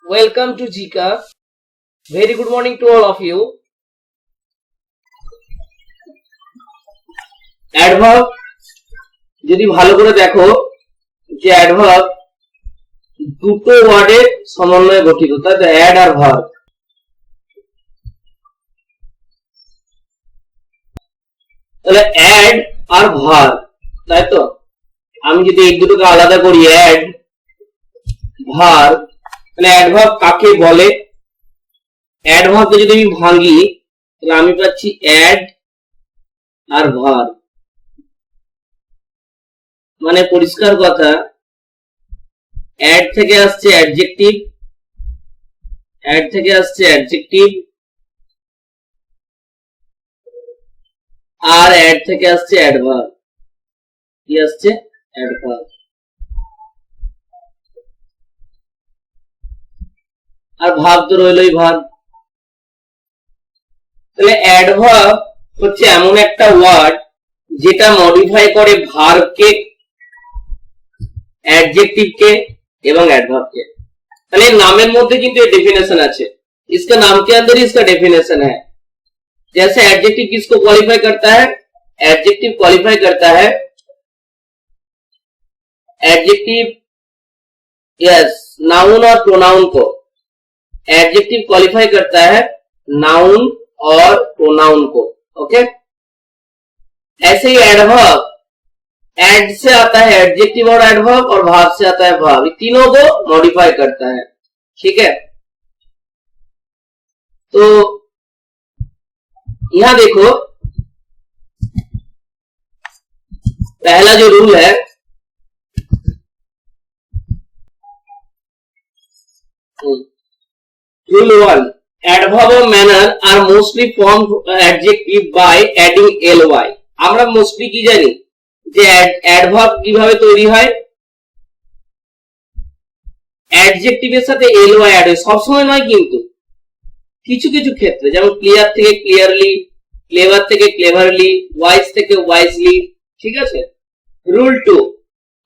Welcome to Jika. Very good morning to all of you. Adverb যদি ভালো করে দেখো যে adverb দুটো ওয়ার্ডের সমন্বয়ে গঠিত, তাই তো add আর verb। তাহলে add আর verb, তাই তো আমি যদি এই দুটোকে আলাদা করি add verb, তাহলে অ্যাডভার্ব কাকে বলে? অ্যাডভার্বকে যদি আমি ভাঙি তাহলে আমি পাচ্ছি অ্যাড আর ভার্ব। মানে পরিষ্কার কথা, অ্যাড থেকে আসছে অ্যাডজেক্টিভ, অ্যাড থেকে আসছে অ্যাডজেক্টিভ, আর অ্যাড থেকে আসছে অ্যাডভার্ব। কি আসছে? অ্যাডভার্ব। আর ভাব তো রইলই ভাব। তাহলে অ্যাডভার্ব হচ্ছে এমন একটা ওয়ার্ড যেটা মডিফাই করে ভার্বকে, एडजेक्टिव एवं एडवर्ब के। তাহলে नामेर मध्य किंतु ये डेफिनेशन আছে, इसका नाम के अंदर ही इसका डेफिनेशन है। जैसे एडजेक्टिव किसको क्वालिफाई करता है? एडजेक्टिव क्वालिफाई करता है, एडजेक्टिव यस नाउन और प्रोनाउन को। एडजेक्टिव क्वालिफाई करता है नाउन और प्रोनाउन को। ओके, ऐसे ही एडवर्ब एड से आता है एडजेक्टिव और एडवर्ब, और भाव से आता है भाव। तीनों को मॉडिफाई करता है। ठीक है, तो यहां देखो पहला जो रूल है, रूल 1, एडवर्ब और manner are mostly formed adjective by adding ly। আমরা মোস্টলি কি জানি যে অ্যাডভার্ব কিভাবে তৈরি হয়? অ্যাডজেক্টিভের সাথে ly অ্যাড হয়, সব সময় নয় কিন্তু কিছু কিছু ক্ষেত্রে, যেমন ক্লিয়ার থেকে ক্লিয়ারলি, ক্লেভার থেকে ক্লেভারলি, ওয়াইজ থেকে ওয়াইজলি। ঠিক আছে। Rule 2,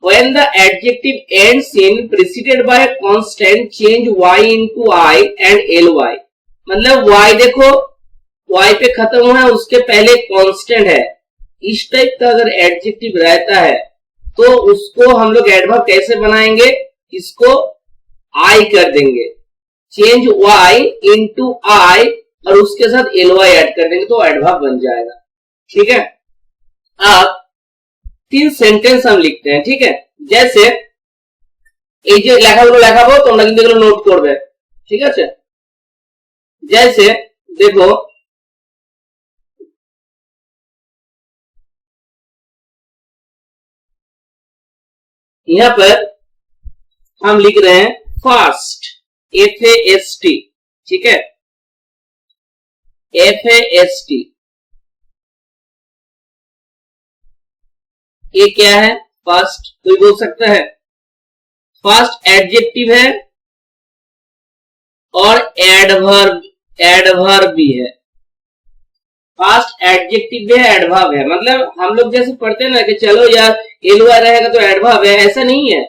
when the adjective ends in preceded by a constant, change y into I and ly। मतलब y देखो y पे खत्म हुआ है, उसके पहले कांस्टेंट है। इस टाइप का अगर एडजेक्टिव रहता है तो उसको हम लोग एडवर्ब कैसे बनाएंगे? इसको आई कर देंगे, चेंज y इनटू आई और उसके साथ ly ऐड कर देंगे तो एडवर्ब बन जाएगा। ठीक है। अब 3 सेंटेंस हम लिखते हैं। ठीक है, जैसे এই যে লেখাগুলো লেখাবো তোমরা কিন্তু এগুলো নোট করবে। ঠিক আছে, जैसे देखो यहां पर हम लिख रहे हैं फास्ट, FAST। ठीक है, FAST ये क्या है? फास्ट। कोई बोल सकता है? फास्ट एडजेक्टिव है और एडवर्ब भी है। फास्ट एडजेक्टिव भी है, एडवर्ब है। मतलब हम लोग जैसे पढ़ते हैं ना कि चलो यार ly रहेगा तो एडवर्ब है, ऐसा नहीं है।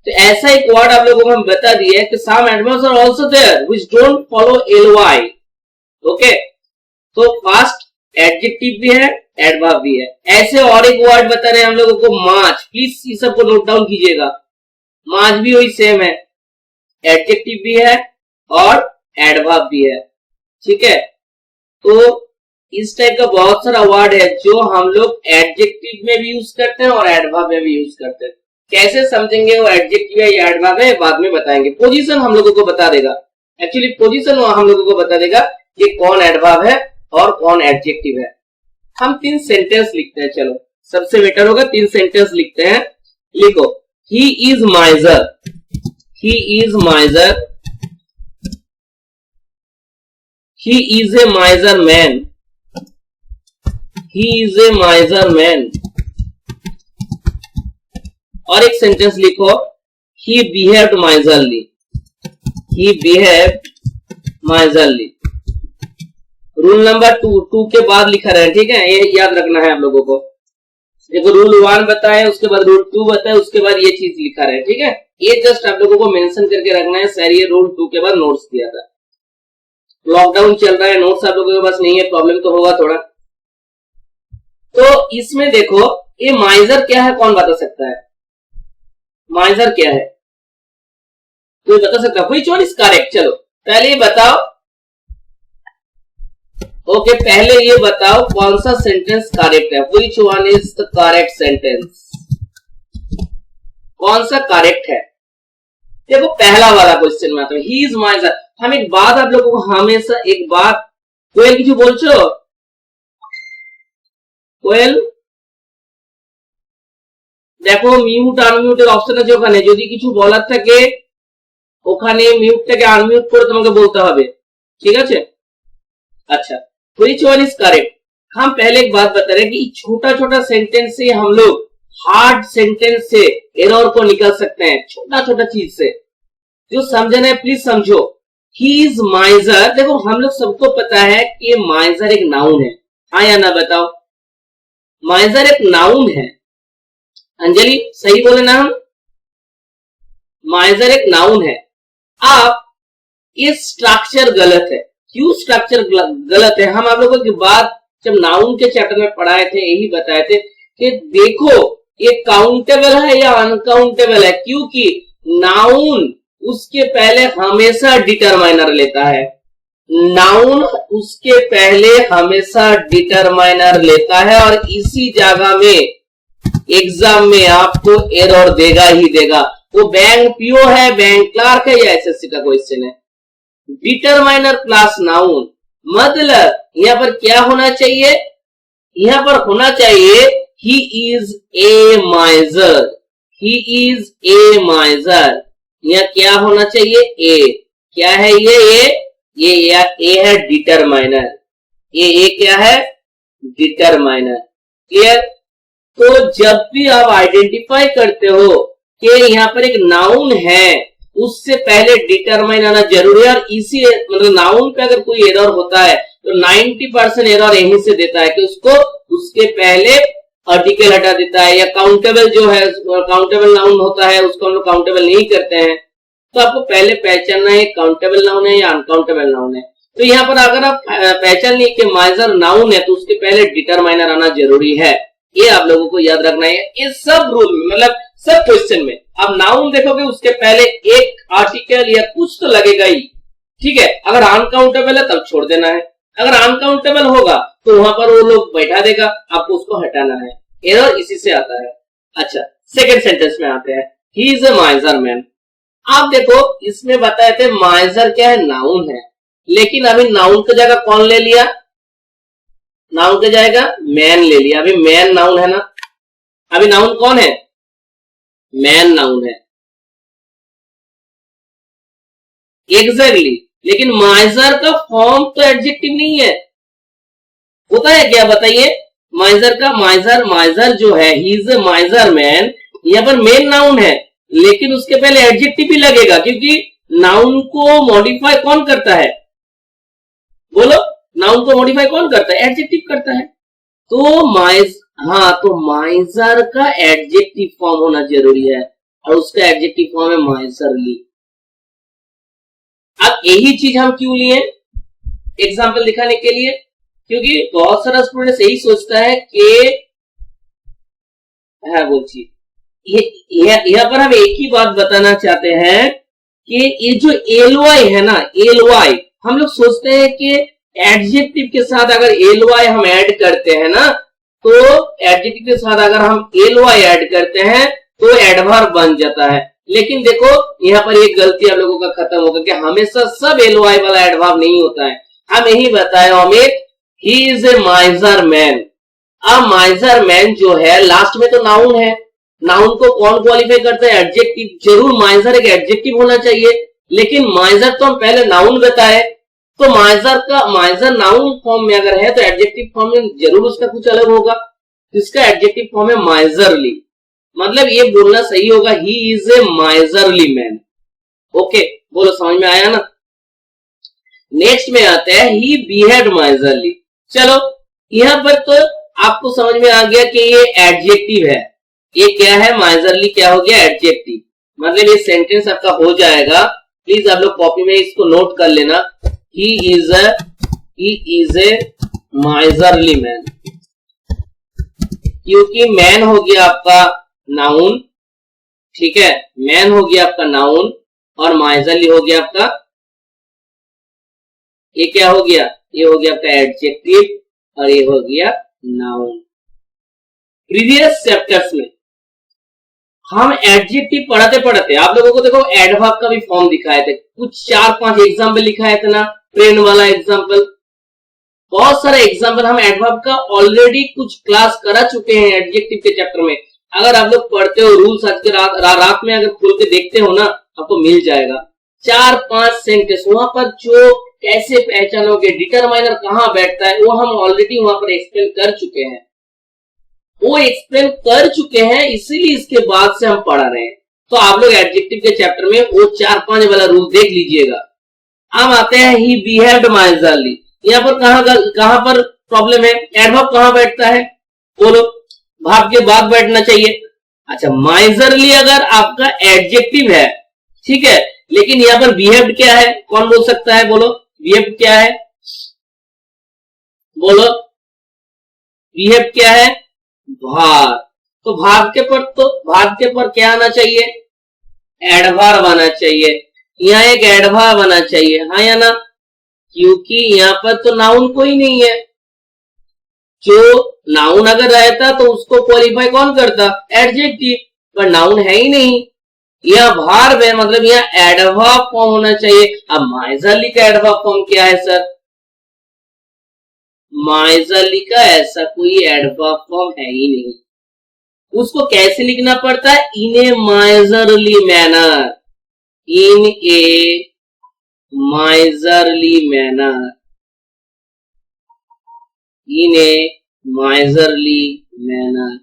तो ऐसा एक वर्ड आप लोगों को हम बता दिए कि some adverbs are also there which don't follow ly। Okay, तो फास्ट एडजेक्टिव भी है, एडवर्ब भी है। ऐसे और एक वर्ड बता रहे हैं हम लोगों को, मार्च। प्लीज इस सबको नोट डाउन कीजिएगा। मार्च भी वही सेम है, एडजेक्टिव भी है और एडवर्ब भी है। ठीक है, तो इस टाइप का बहुत सारा वर्ड है जो हम लोग एडजेक्टिव में भी यूज करते हैं और एडवर्ब में भी यूज करते हैं। कैसे समझेंगे वो एडजेक्टिव है या एडवर्ब है, बाद में बताएंगे। पोजीशन हम लोगों को बता देगा, एक्चुअली पोजीशन हम लोगों को बता देगा कि कौन एडवर्ब है और कौन एडजेक्टिव है। हम 3 सेंटेंस लिखते हैं। चलो सबसे बेटर होगा 3 सेंटेंस लिखते हैं। लिखो, he is माइजर, he is माइजर, he is a miser man, he is a miser man। और एक सेंटेंस लिखो, he behaved miserly, he behaved miserly। Rule number 2 के बाद लिखा रहे हैं। ठीक है, ये याद रखना है आप लोगों को। देखो रूल 1 बताए, उसके बाद रूल 2 बताए, उसके बाद ये चीज लिखा रहे हैं। ठीक है, ये जस्ट आप लोगों को मेंशन करके रखना है सर, ये रूल 2 के बाद नोट्स दिया था। लॉकडाउन चल रहा है, नोट्स आप लोगों के पास नहीं है, प्रॉब्लम तो होगा थोड़ा। तो इसमें देखो ये माइजर क्या है, कौन बता सकता है माइजर क्या है? कोई बता सकता है? Which one is correct? चलो पहले ये बताओ। ओके पहले ये बताओ कौन सा सेंटेंस करेक्ट है? Which one is the correct sentence? कौन सा करेक्ट है? देखो पहला वाला क्वेश्चन में आता है ही इज माइजर। हम एक बात आप लोगों को हमेशा एक बात, कोयल কিছু বলছো? কোয়েল দেখো মিউট আনমিউটের অপশন আছে ওখানে, যদি কিছু বলার থাকে ওখানে মিউটটাকে আনমিউট করে তোমাকে বলতে হবে, ঠিক আছে? अच्छा व्हिच वन इज करेक्ट? हम पहले एक बात बता रहे हैं कि छोटा छोटा सेंटेंस से हम लोग हार्ड सेंटेंस से एरर को निकाल सकते हैं, छोटा छोटा चीज से। जो समझना है प्लीज समझो। ही इज माइजर, देखो हम लोग सबको पता है कि माइजर एक नाउन है, हाँ या ना बताओ? माइजर एक नाउन है। अंजलि सही बोले ना हम? माइजर एक नाउन है। आप ये स्ट्रक्चर गलत है। क्यों स्ट्रक्चर गलत है? हम आप लोगों की बात जब नाउन के चैप्टर में पढ़ाए थे यही बताए थे कि देखो ये काउंटेबल है या अनकाउंटेबल है, क्योंकि नाउन उसके पहले हमेशा डिटरमाइनर लेता है। नाउन उसके पहले हमेशा डिटरमाइनर लेता है और इसी जगह में एग्जाम में आपको एरर देगा ही देगा। वो बैंक पीओ है, बैंक क्लार्क है या एसएससी का क्वेश्चन है। डिटरमाइनर प्लस नाउन मतलब यहां पर क्या होना चाहिए? यहां पर होना चाहिए he is a माइजर, he is a माइजर। यहां क्या होना चाहिए? ए। क्या है ये ए है डिटरमाइनर, ये क्या है? डिटरमाइनर। क्लियर? तो जब भी आप आइडेंटिफाई करते हो कि यहाँ पर एक नाउन है, उससे पहले डिटरमाइन आना जरूरी है। और इसी मतलब नाउन पे अगर कोई एरर होता है तो 90% एरर यहीं से देता है कि उसको उसके पहले आर्टिकल हटा देता है, या काउंटेबल जो है काउंटेबल नाउन होता है उसको हम लोग काउंटेबल नहीं करते हैं। तो आपको पहले पहचानना है काउंटेबल नाउन है या अनकाउंटेबल नाउन है। तो यहाँ पर अगर आप पहचान लिए कि माइजर नाउन है तो उसके पहले डिटरमाइनर आना जरूरी है। ये आप लोगों को याद रखना है। ये सब रूल में मतलब सब क्वेश्चन में आप नाउन देखोगे उसके पहले एक आर्टिकल या कुछ तो लगेगा ही, ठीक है? अगर अनकाउंटेबल है तब छोड़ देना है, अगर अनकाउंटेबल होगा तो वहां पर वो लोग बैठा देगा, आपको उसको हटाना है। एरर इसी से आता है। अच्छा सेकंड सेंटेंस में आते हैं, ही इज अ माइजर मैन। आप देखो इसमें बताए थे माइजर क्या है? नाउन है, लेकिन अभी नाउन की जगह कौन ले लिया? नाउन की जगह मैन ले लिया। अभी मैन नाउन है ना, अभी नाउन कौन है? मैन नाउन है। एग्जैक्टली लेकिन माइजर का फॉर्म तो एडजेक्टिव नहीं है, होता है क्या बताइए? माइजर का माइजर जो है ही इज अ माइजर मैन, यहाँ पर मेन नाउन है लेकिन उसके पहले एडजेक्टिव भी लगेगा, क्योंकि नाउन को मॉडिफाई कौन करता है? बोलो, नाउन को मॉडिफाई कौन करता है? एडजेक्टिव करता है। तो माइजर का एडजेक्टिव फॉर्म होना जरूरी है और उसका एडजेक्टिव फॉर्म है माइजरली। अब यही चीज हम क्यों लिए एग्जाम्पल दिखाने के लिए? क्योंकि बहुत सारा स्टूडेंट यही सोचता है कि वो चीज यहाँ पर हम एक ही बात बताना चाहते हैं कि ये जो एलवाई है ना, एलवाई हम लोग सोचते हैं कि एडजेक्टिव के साथ अगर एलवाई हम ऐड करते हैं ना, तो एडजेक्टिव के साथ अगर हम एलवाई ऐड करते हैं तो एडवर्ब बन जाता है। लेकिन देखो यहाँ पर एक गलती आप लोगों का खत्म होगा कि हमेशा सब एलवाई वाला एडवर्ब नहीं होता है। हम यही बताए Amit, he is a माइजर man. अब माइजर मैन जो है लास्ट में तो नाउन है, नाउन को कौन क्वालिफाई करता है? एडजेक्टिव। जरूर माइजर एक एडजेक्टिव होना चाहिए, लेकिन माइजर तो हम पहले नाउन बताए, तो माइजर नाउन फॉर्म में अगर है तो एडजेक्टिव फॉर्म में जरूर उसका कुछ अलग होगा। इसका एडजेक्टिव फॉर्म है माइजरली, मतलब ये बोलना सही होगा he is a miserly man. Okay बोलो, समझ में आया ना? नेक्स्ट में आते हैं ही बिहेव्ड माइजरली। चलो यहां पर तो आपको समझ में आ गया कि ये एडजेक्टिव है। ये क्या है? माइजरली क्या हो गया? एडजेक्टिव। मतलब ये सेंटेंस आपका हो जाएगा। प्लीज आप लोग कॉपी में इसको नोट कर लेना। He is a miserly man, क्योंकि मैन हो गया आपका नाउन, ठीक है, मैन हो गया आपका नाउन और माइजरली हो गया आपका, ये क्या हो गया, ये हो गया आपका एडजेक्टिव और ये हो गया नाउन। प्रीवियस चैप्टर्स में हम एडजेक्टिव पढ़ाते पढ़ाते आप लोगों को देखो एडवर्ब का भी फॉर्म दिखाए थे, कुछ 4-5 एग्जाम्पल लिखाए थे ना, ट्रेन वाला एग्जाम्पल, बहुत सारे एग्जाम्पल हम एडवर्ब का ऑलरेडी कुछ क्लास करा चुके हैं एडजेक्टिव के चैप्टर में। अगर आप लोग पढ़ते हो रूल्स आज के रात में अगर खुल के देखते हो ना, आपको मिल जाएगा 4-5 सेंटेंस, वहां पर जो कैसे पहचानोगे, डिटरमाइनर कहाँ बैठता है, वो हम ऑलरेडी वहां पर एक्सप्लेन कर चुके हैं, इसीलिए इसके बाद से हम पढ़ा रहे हैं। तो आप लोग एडजेक्टिव के चैप्टर में वो 4-5 वाला रूल देख लीजिएगा। अब आते हैं ही बिहेव्ड माइजरली, यहाँ पर कहां पर प्रॉब्लम है, एडवर्ब कहां बैठता है, बोलो, भाव के बाद बैठना चाहिए। अच्छा, माइजरली अगर आपका एडजेक्टिव है, ठीक है, लेकिन यहाँ पर बिहेव्ड क्या है, कौन बोल सकता है, बोलो बिहेव्ड क्या है, बोलो बिहेव्ड क्या है, भार। तो भाव के पर क्या आना चाहिए, एडवर्ब आना चाहिए, यहाँ एक एडवर्ब आना चाहिए, हाँ या ना, क्योंकि यहाँ पर तो नाउन कोई नहीं है, जो नाउन अगर रहता तो उसको क्वालिफाई कौन करता, एडजेक्टिव, पर नाउन है ही नहीं, यह भार्ब है, मतलब यहाँ एडवर्ब फॉर्म होना चाहिए। अब माइजरली का एडवर्ब फॉर्म क्या है सर, माइजरली का ऐसा कोई एडवर्ब फॉर्म है ही नहीं, उसको कैसे लिखना पड़ता है, इन ए माइजरली मैनर, इन ए माइजरली मैनर, इन ए माइजरली मैनर,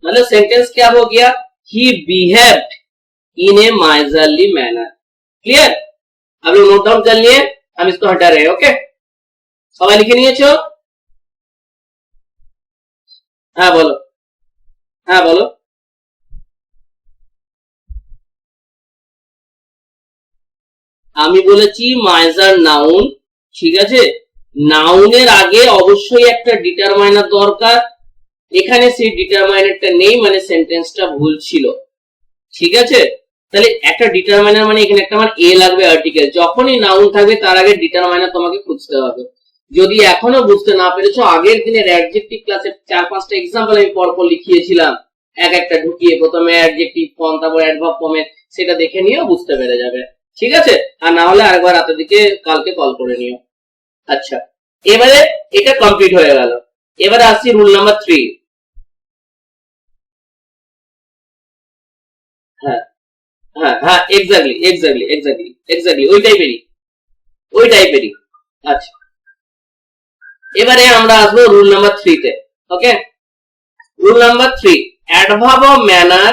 मतलब सेंटेंस क्या हो गया, ही बिहेव्ड इन ए माइजरली मैनर। क्लियर, अब लोग नोट डाउन कर लिए, हम इसको हटा रहे हैं, ओके, सवाल लिखे नहीं है छो, हाँ बोलो, हाँ बोलो, আমি বলেছি মাইজার নাউন, ঠিক আছে, নাউনের আগে অবশ্যই একটা ডিটারমাইনার দরকার, এখানে সেই ডিটারমাইনারটা নেই, মানে সেন্টেন্সটা ভুল ছিল, ঠিক আছে, তাহলে একটা ডিটারমাইনার মানে এখানে একটা আমার এ লাগবে আর্টিকেল, যখনই নাউন থাকবে তার আগে ডিটারমাইনার তোমাকে খুঁজতে হবে। যদি এখনো বুঝতে না পেরেছো, আগের দিনের অ্যাডজেক্টিভ ক্লাসে 4-5টা এক্সাম্পল আমি পরপর লিখিয়েছিলাম, এক একটা ঢুকিয়ে, প্রথমে অ্যাডজেক্টিভ ফর্ম, তারপর অ্যাডভার্ব ফর্মে, সেটা দেখে নিয়েও বুঝতে পেরে যাবে, ঠিক আছে, আর না হলে আরেকবার রাতের দিকে কালকে কল করে নিও। আচ্ছা, এবারে এটা কমপ্লিট হয়ে গেল, এবারে আসছি রুল নাম্বার 3। হ্যাঁ হ্যাঁ হ্যাঁ, এক্স্যাক্টলি ওই টাইপেরই। আচ্ছা, এবারে আমরা আসবো রুল নাম্বার 3 তে, okay, rule number 3, adverb of manner,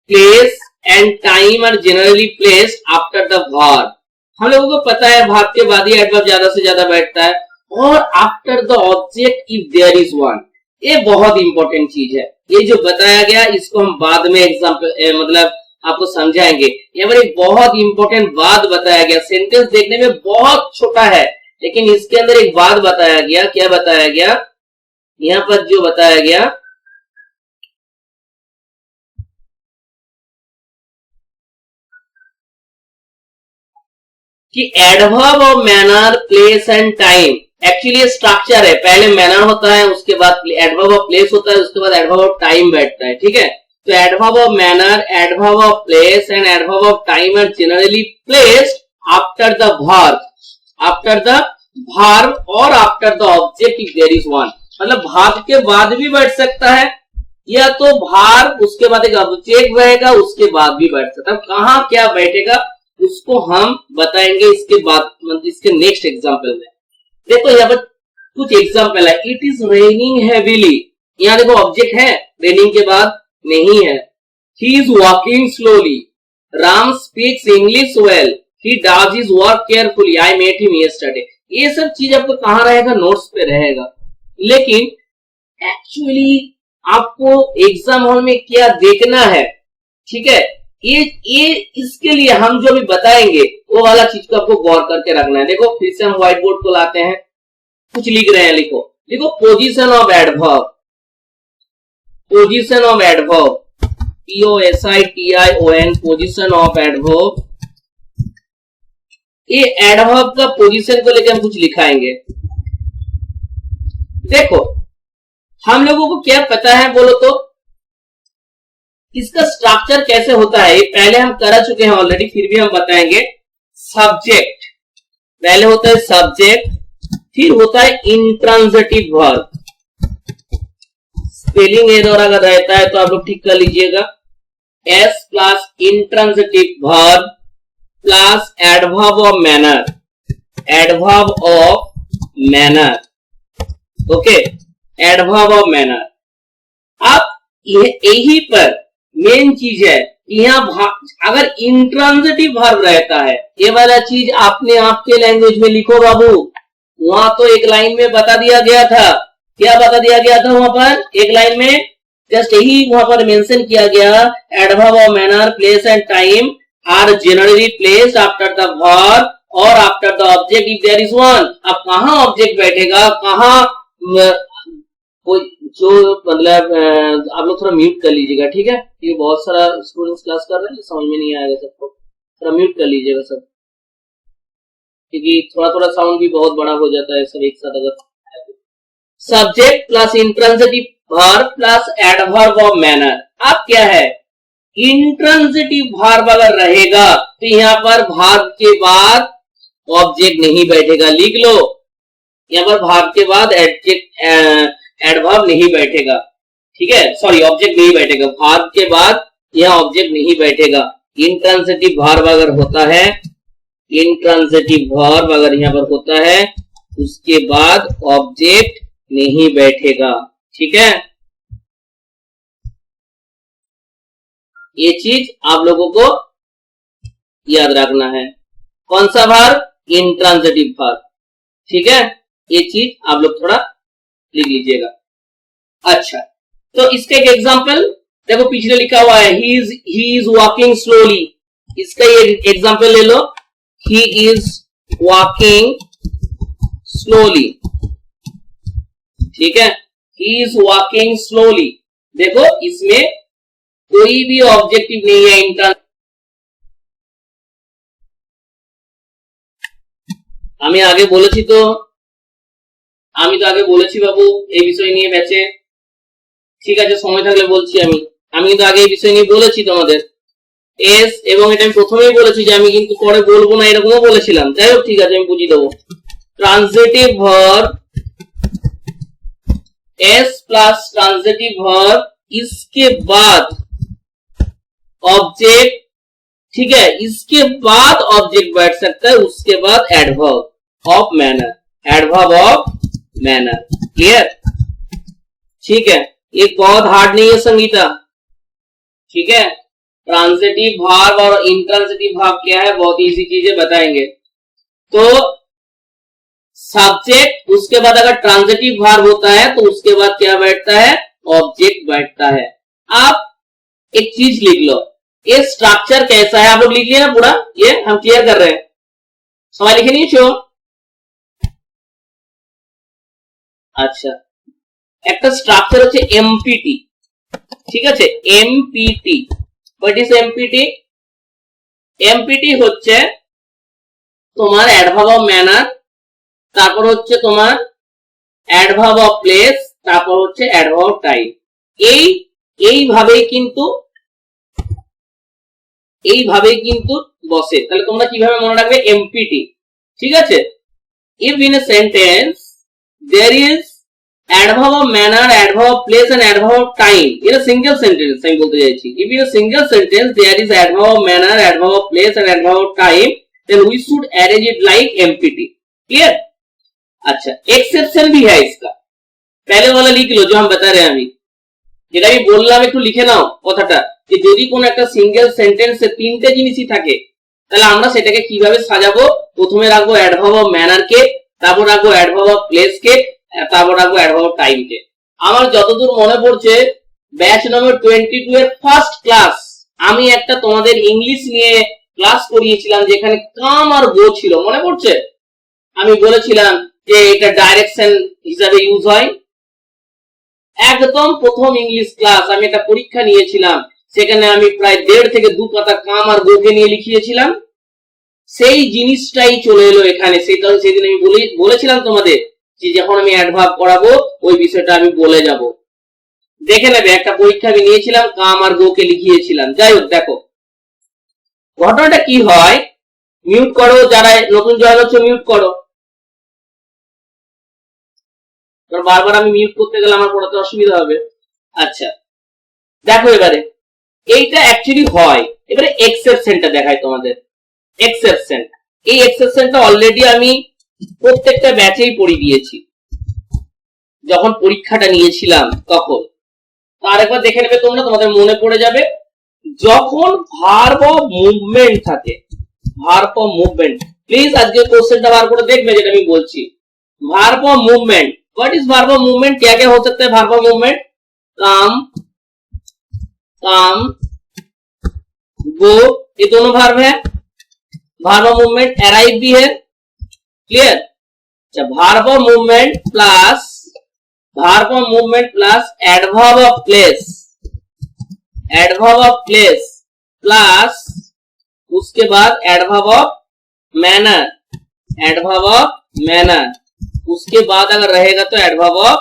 place and time are generally placed after the verb. हम लोगों को पता है वर्ब के बाद ही एडवर्ब ज्यादा से ज्यादा बैठता है, और after the object if there is one. ये बहुत इंपॉर्टेंट चीज है, ये जो बताया गया इसको हम बाद में एग्जाम्पल मतलब आपको समझाएंगे। यहाँ पर एक बहुत इंपॉर्टेंट बात बताया गया, सेंटेंस देखने में बहुत छोटा है, लेकिन इसके अंदर एक बात बताया गया, क्या बताया गया, यहाँ पर जो बताया गया कि adverb of manner, place and time, actually structure है, पहले मैनर होता है, उसके बाद एडवर्ब ऑफ प्लेस होता है, उसके बाद एडवर्ब ऑफ टाइम बैठता है, ठीक है। तो adverb of manner, adverb of place and adverb of time are generally placed after the verb, और after the object if there is one. मतलब वर्ब के बाद भी बैठ सकता है, या तो वर्ब उसके बाद एक ऑब्जेक्ट रहेगा, उसके बाद भी बैठ सकता है। कहां क्या बैठेगा उसको हम बताएंगे इसके बाद, मतलब इसके नेक्स्ट एग्जाम्पल में। देखो यहाँ पर कुछ एग्जाम्पल है, इट इज रेनिंग हैवीली, यहाँ देखो ऑब्जेक्ट है, रेनिंग के बाद नहीं है। He is walking slowly, Ram speaks English well, he does his work carefully, I met him yesterday. ये सब चीज आपको कहाँ रहेगा, नोट्स पे रहेगा, लेकिन एक्चुअली आपको एग्जाम हॉल में क्या देखना है, ठीक है, ये इसके लिए हम जो भी बताएंगे वो वाला चीज को आपको गौर करके रखना है। देखो फिर से हम व्हाइट बोर्ड को लाते हैं, कुछ लिख रहे हैं, लिखो लिखो position of adverb, position of adverb, POSITION, position of adverb. ये एडवर्ब का पोजीशन को लेकर हम कुछ लिखाएंगे। देखो हम लोगों को क्या पता है बोलो तो, इसका स्ट्रक्चर कैसे होता है ये पहले हम कर चुके हैं ऑलरेडी, फिर भी हम बताएंगे। सब्जेक्ट पहले होता है सब्जेक्ट, फिर होता है इंट्रांजिटिव वर्ब। स्पेलिंग एरर अगर रहता है तो आप लोग ठीक कर लीजिएगा। S plus intransitive verb plus adverb of manner, adverb of manner, okay, adverb of manner. अब यही पर मेन चीज है, यहाँ अगर इंट्रांजिटिव वर्ब रहता है, ये वाला चीज आपने आपके लैंग्वेज में लिखो बाबू। वहां तो एक लाइन में बता दिया गया था, क्या बता दिया गया था वहां पर एक लाइन में, जस्ट यही वहां पर मेंशन किया गया, adverb of manner, place and time are generally placed after the verb और after the object if there is one. अब कहां ऑब्जेक्ट बैठेगा, कहां कोई जो मतलब आप लोग थोड़ा म्यूट कर लीजिएगा, ठीक है, ये बहुत सारा स्टूडेंट्स क्लास कर रहे हैं, समझ में नहीं आएगा सबको, थोड़ा म्यूट कर लीजिएगा सब, क्योंकि थोड़ा थोड़ा साउंड भी बहुत बड़ा हो जाता है सब एक साथ अगर। Subject plus intransitive verb plus adverb of manner. अब क्या है, इंट्रांजिटिव वर्ब अगर रहेगा तो यहाँ पर वर्ब के बाद ऑब्जेक्ट नहीं बैठेगा, लिख लो, यहाँ पर वर्ब के बाद एडवर्ब नहीं बैठेगा, ठीक है, सॉरी ऑब्जेक्ट नहीं बैठेगा, वर्ब के बाद यह ऑब्जेक्ट नहीं बैठेगा। इंट्रांजिटिव वर्ब अगर होता है, इंट्रांजिटिव वर्ब अगर यहाँ पर होता है, उसके बाद ऑब्जेक्ट नहीं बैठेगा, ठीक है। ये चीज आप लोगों को याद रखना है। कौन सा वर्ब, इंट्रांजिटिव वर्ब, ठीक है, ये चीज आप लोग थोड़ा लिख लीजिएगा। अच्छा, तो इसका एक एग्जांपल देखो, पीछे लिखा हुआ है ही इज वॉकिंग स्लोली, इसका ये एग्जांपल ले लो, ही इज वॉकिंग स्लोली, ठीक है, ही इज वॉकिंग स्लोली। देखो इसमें कोई भी ऑब्जेक्टिव नहीं है, इंट्रांस আমি আগে বলেছি তো, আমি তো আগে বলেছি বাবু এই বিষয় নিয়ে ব্যাচে, ঠিক আছে, সময় থাকলে বলছি। আমি কিন্তু আগে এই বিষয় নিয়ে বলেছি তোমাদের এস, এবং এটা আমি প্রথমেই বলেছি যে আমি কিন্তু পরে বলবো না এরকমও বলেছিলাম। যাই হোক ঠিক আছে, আমি বুঝিয়ে দেবো। Transitive verb S plus transitive verb, इसके बाद ऑब्जेक्ट, ठीक है, इसके बाद ऑब्जेक्ट बैठ सकता है, उसके बाद adverb of manner, adverb of manner, clear, ठीक है। ये बहुत हार्ड नहीं है संगीता, ठीक है। ट्रांजिटिव वर्ब और इंट्रांजिटिव वर्ब क्या है, बहुत इजी चीजें बताएंगे। तो सब्जेक्ट, उसके बाद अगर ट्रांजिटिव वर्ब होता है तो उसके बाद क्या बैठता है, ऑब्जेक्ट बैठता है। आप एक चीज लिख लो, ये स्ट्रक्चर कैसा है, आप लोग लिख लिया ना पूरा, ये हम क्लियर कर रहे हैं, सवाल लिखे नहीं छो। अच्छा, একটা স্ট্রাকচার হচ্ছে এমপিটি, ঠিক আছে, এমপিটি। What is এমপিটি? এমপিটি হচ্ছে তোমার অ্যাডভার্ব অফ ম্যানার, তারপর হচ্ছে তোমার অ্যাডভার্ব অফ প্লেস, তারপর হচ্ছে অ্যাডভার্ব অফ টাইম। এইভাবেই কিন্তু বসে। তাহলে তোমরা কিভাবে মনে রাখবে, এমপিটি, ঠিক আছে। If in a sentence there is adverb of manner, adverb of place and adverb of time in a single sentence, আমি বলতে চাইছি, if in a single sentence there is adverb of manner, adverb of place and adverb of time, then we should arrange it like MPT, clear। अच्छा, exception भी है इसका, पहले वाला लिख लो जो हम बता रहे हैं। अभी যেটা আমি বললাম একটু লিখে নাও কথাটা, যে যদি কোন একটা সিঙ্গেল সেন্টেন্সে তিনটে জিনিসই থাকে তাহলে আমরা সেটাকে কিভাবে সাজাবো, প্রথমে রাখবো অ্যাডভার্ব অফ ম্যানার কে, তারপর রাখবো অ্যাডভার্ব অফ প্লেস কে, তারপর রাখবো অ্যাডভার্ব অফ টাইম কে। আমার যতদূর মনে পড়ছে ব্যাচ নম্বর 22 এর ফার্স্ট ক্লাস আমি একটা তোমাদের ইংলিশ নিয়ে ক্লাস করিয়েছিলাম যেখানে কাম আর গো ছিল, মনে পড়ছে? আমি বলেছিলাম যে এটা ডাইরেকশন হিসাবে ইউজ হয়। একদম প্রথম ইংলিশ ক্লাস আমি একটা পরীক্ষা নিয়েছিলাম, সেখানে আমি প্রায় 1.5 থেকে 2 পাতা কাম আর গোকে নিয়ে লিখিয়েছিলাম। সেই জিনিসটাই চলে এলো এখানে। সেদিন আমি বলেছিলাম তোমাদের যে যখন আমি অ্যাডভার্ব করাবো ওই বিষয়টা আমি বলে যাব। দেখে নেবে, একটা পরীক্ষা আমি নিয়েছিলাম, কাম আর গোকে লিখিয়েছিলাম। যাই হোক, দেখো ঘটনাটা কি হয়। মিউট করো, যারা নতুন জয়েন হচ্ছে মিউট করো, কারণ বারবার আমি মিউট করতে গেলে আমার পড়াতে অসুবিধা হবে। আচ্ছা দেখো, এবারে এইটা অ্যাকচুয়ালি হয়। এবারে এক্সেপশনটা দেখাই তোমাদের। এক্সেপশন, এই এক্সেপশনটা অলরেডি আমি প্রত্যেকটা ব্যাচেই পড়ি দিয়েছি যখন পরীক্ষাটা নিয়েছিলাম তখন। আর একবার দেখে নেবে তোমরা, তোমাদের মনে পড়ে যাবে। যখন ভার্ব অফ মুভমেন্ট থাকে, ভার্ব অফ মুভমেন্ট, প্লিজ আজকে কোশ্চেনটা বার করে देखবে যেটা আমি বলছি। Verb of movement, what is verb of movement? क्या क्या हो सकता है verb of movement? Come, come, go, ये दोनों वर्ब है। वर्ब ऑफ मूवमेंट अराइव भी है, क्लियर? अच्छा, verb of movement plus, verb of movement plus adverb of place, adverb of place plus उसके बाद adverb of manner, adverb of manner, उसके बाद अगर रहेगा तो adverb of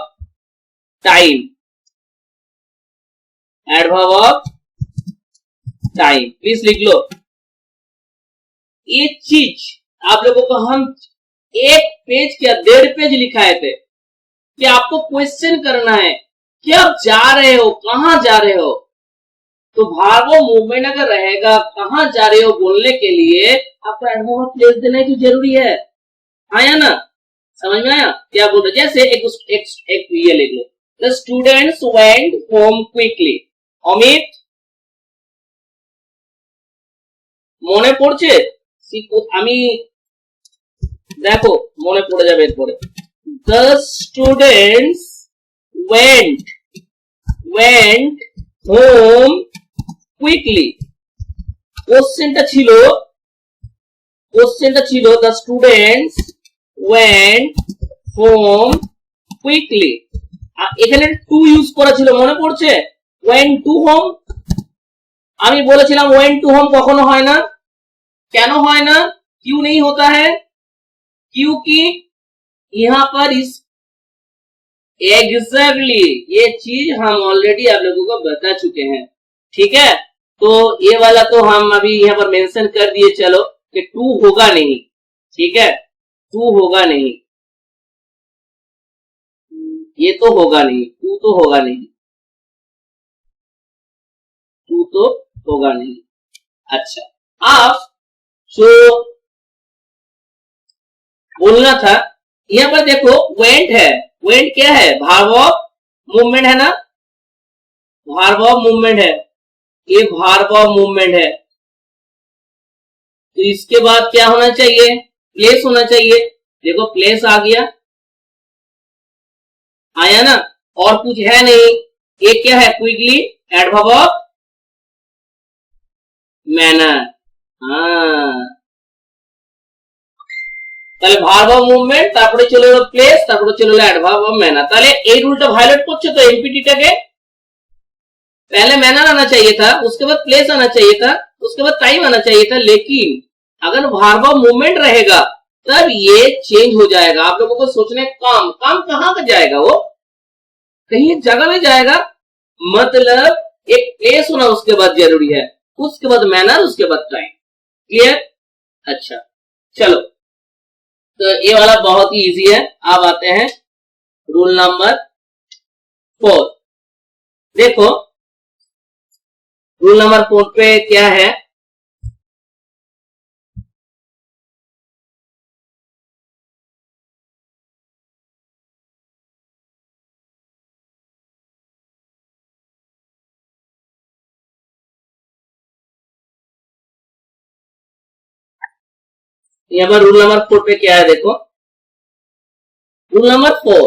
time, adverb of time. Please लिख लो। ये चीज आप लोगों को हम एक पेज क्या 1.5 पेज लिखाए थे कि आपको क्वेश्चन करना है कि आप जा रहे हो, कहां जा रहे हो। तो वर्ब ऑफ मूवमेंट अगर रहेगा कहां जा रहे हो बोलने के लिए आपको एडवर्ब ऑफ प्लेस देना ही तो जरूरी है। आया ना, समझ में आया क्या बोल रहे? जैसे एक ये लिख लो, the students went home quickly. Amit মনে পড়ছে? আমি দেখো মনে পড়ে যাবে এরপরে। the students went home quickly। কোশ্চেনটা ছিল the students went home quickly। এখানে টু ইউজ করা ছিল, মনে পড়ছে? went to home। আমি বলেছিলাম went to home কখনো হয় না। কেন হয় না? क्यों नहीं होता है? क्योंकि यहाँ पर इस एग्जैक्टली ये चीज हम ऑलरेडी आप लोगों को बता चुके हैं, ठीक है? तो ये वाला तो हम अभी यहाँ पर मेंशन कर दिए, चलो कि टू होगा नहीं, ठीक है? टू होगा नहीं, ये तो होगा नहीं, टू तो होगा नहीं, टू तो होगा नहीं। अच्छा, आप जो बोलना था यहाँ पर देखो, वेंट है, वेंट क्या है? वर्ब ऑफ मूवमेंट है ना, वर्ब ऑफ मूवमेंट है, ये वर्ब ऑफ मूवमेंट है। तो इसके बाद क्या होना चाहिए? प्लेस होना चाहिए। देखो प्लेस आ गया, आया ना, और कुछ है नहीं। ये क्या है? Quickly, adverb of manner. हाँ, তাহলে ভার্ব অফ মুভমেন্ট, তারপরে চলে এলো প্লেস, তারপরে চলে এলো অ্যাডভার্ব অফ मैनर। তাহলে এই রুলটা ভায়োলেট করছে তো एमपीटी-টাকে। पहले मैनर आना चाहिए था, उसके बाद प्लेस आना चाहिए था, उसके बाद टाइम आना चाहिए था, लेकिन अगर वर्ब ऑफ मूवमेंट रहेगा तब ये चेंज हो जाएगा। आप लोगों को सोचने काम कहां का जाएगा? वो कहीं एक जगह में जाएगा, मतलब एक प्लेस होना उसके बाद जरूरी है, उसके बाद मैनर, उसके बाद टाइम। क्लियर? अच्छा चलो, तो ये वाला बहुत ही इजी है। अब आते हैं रूल नंबर 4। देखो रूल नंबर 4 पे क्या है? यहाँ पर रूल नंबर 4 पे क्या है? देखो rule number 4,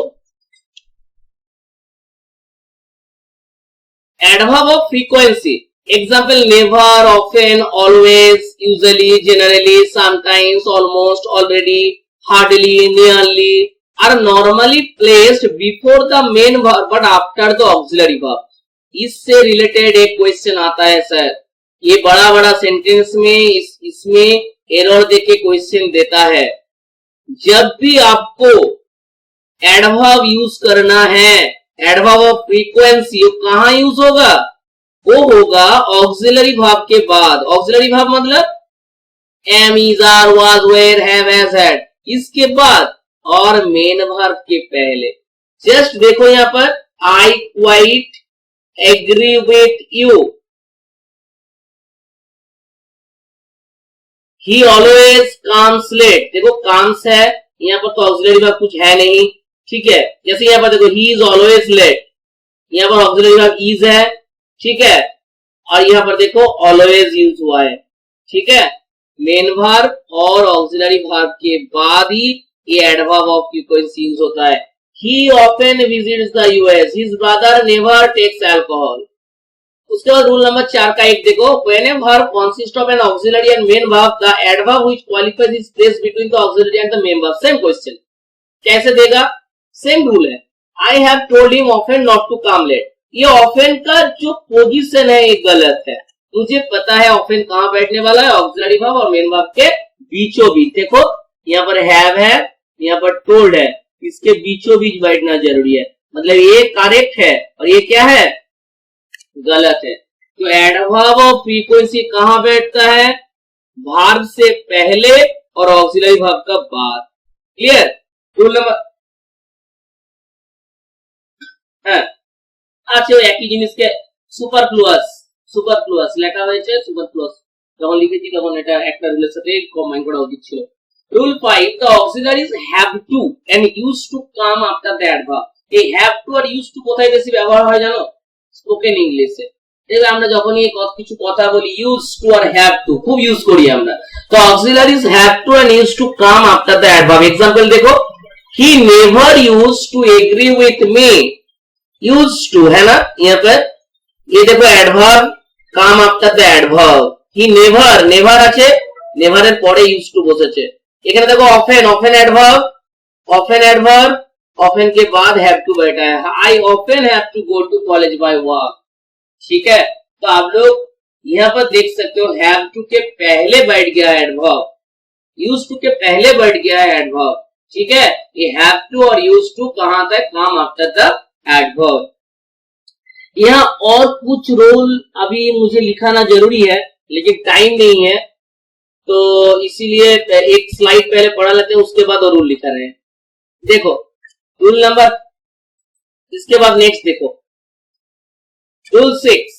adverb of frequency. Example, never, often, always, usually, generally, sometimes, almost, already, hardly, nearly are normally placed before the main verb but after the auxiliary verb. इससे रिलेटेड एक question आता है sir, ये बड़ा बड़ा sentence में इसमें error देके क्वेश्चन देता है। जब भी आपको एडवर्ब यूज करना है, एडवर्ब ऑफ फ्रीक्वेंसी कहां यूज होगा, वो होगा ऑक्सिलरी वर्ब के बाद। ऑक्सिलरी वर्ब मतलब am, is, are, was, were, have, has, had, इसके बाद और मेन वर्ब के पहले। जस्ट देखो यहां पर, I quite agree with you, he always comes late. देखो कम्स है यहां पर, तो ऑक्सिलरी वर्ब कुछ है नहीं, ठीक है। जैसे यहां पर देखो, ही इज ऑलवेज लेट, यहां पर ऑक्सिलरी वर्ब इज है, ठीक है। और यहां पर देखो ऑलवेज यूज हुआ है, ठीक है। मेन वर्ब और ऑक्सिलरी वर्ब के बाद ही ये एडवर्ब ऑफ फ्रीक्वेंसी यूज होता है। He often visits the US. His brother never takes alcohol. उसके बाद रूल नंबर 4 का एक देखो, when a verb consists of an auxiliary and main verb, the adverb which qualifies is placed between the auxiliary and the main verb. Same question. कैसे देगा? Same rule है। I have told him often not to come late. ये often का जो position है ये गलत है। मुझे पता है often कहां बैठने वाला है, auxiliary verb और main verb के बीचों बीच। देखो यहाँ पर have है, यहाँ पर told है, इसके बीचों बीच बैठना जरूरी है, मतलब ये करेक्ट है और ये क्या है, गलत है। तो एडवर्ब ऑफ फ्रीक्वेंसी कहां बैठता है, वर्ब से पहले और ऑक्सिलरी वर्ब का बाद। क्लियर? रूल नंबर আচ্ছা একই জিনিসকে সুপারফ্লুয়াস লেখা হয়েছে, সুপারফ্লুয়াস যখন লিখেছি তখন এটা একটা রুলের সাথে কম্বাইন করা উচিত ছিল। Rule 5, the auxiliaries have to and used to come after the adverb. এই have to R used to কোথায় বেশি ব্যবহার হয় জানো? স্পোকেন ইংলিশে। দেখো আমরা যখনই কিছু কথা বলি used to আর have to খুব ইউজ করি আমরা। তো auxiliaries have to and used to come after the adverb. Example देखो, he never used to agree with me. Used to है ना यहाँ पर, ये देखो adverb come after the adverb. He never আছে, never এর পরে used to বসেছে। এখানে দেখো often adverb, often के बाद have to बैठा है। I often have to go to college by walk, ठीक है। तो आप लोग यहाँ पर देख सकते हो have to के पहले बैठ गया है adverb, used to के पहले बैठ गया है adverb, ठीक है। ये have to और used to कहां आता है, come after the adverb। यहाँ और कुछ रूल अभी मुझे लिखाना जरूरी है लेकिन टाइम नहीं है, तो इसीलिए एक स्लाइड पहले पढ़ा लेते हैं, उसके बाद और रूल लिखा रहे हैं। देखो रूल नंबर, इसके बाद नेक्स्ट देखो rule 6,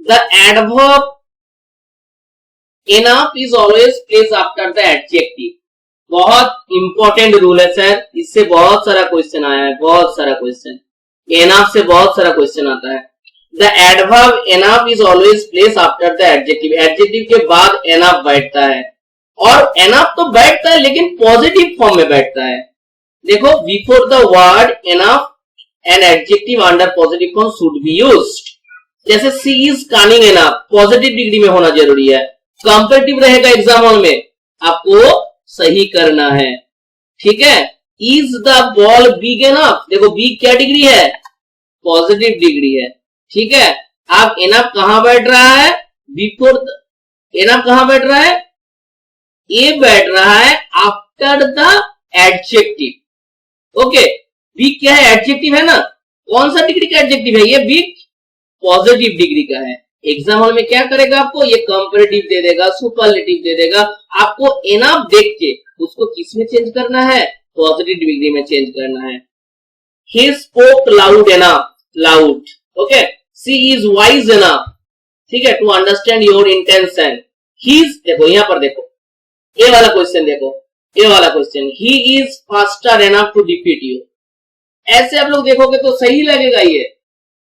the adverb enough is always place after the adjective. बहुत इंपॉर्टेंट रूल है सर, इससे बहुत सारा क्वेश्चन आया है, बहुत सारा क्वेश्चन, एनफ से बहुत सारा क्वेश्चन आता है। The adverb enough is always placed after the adjective. Adjective के बाद enough बैठता है, और enough तो बैठता है लेकिन पॉजिटिव फॉर्म में बैठता है। देखो before the word enough an adjective under positive form should be used. जैसे she is cunning enough, positive degree में होना जरूरी है। कंपेरेटिव रहेगा एग्जाम हॉल में, आपको सही करना है, ठीक है। Is the ball big enough? देखो big क्या डिग्री है, पॉजिटिव डिग्री है, ठीक है। आप एनफ कहां बैठ रहा है, बिफोर, एनफ कहां बैठ रहा है, ये बैठ रहा है after the adjective. Okay, big क्या है, एडजेक्टिव है ना, कौन सा डिग्री का एडजेक्टिव है, ये बिग पॉजिटिव डिग्री का है। एग्जाम हॉल में क्या करेगा, आपको ये कंपैरेटिव दे देगा, सुपरलेटिव दे देगा, आपको एनफ देख के उसको किस में चेंज करना है, पॉजिटिव डिग्री में चेंज करना है। He spoke loud enough, loud, okay। She is wise enough, ठीक है, to understand your intention. He is, देखो यहाँ पर देखो, ये वाला क्वेश्चन देखो, ये वाला question, he is faster enough to defeat you। ऐसे आप लोग देखोगे तो सही लगेगा ये,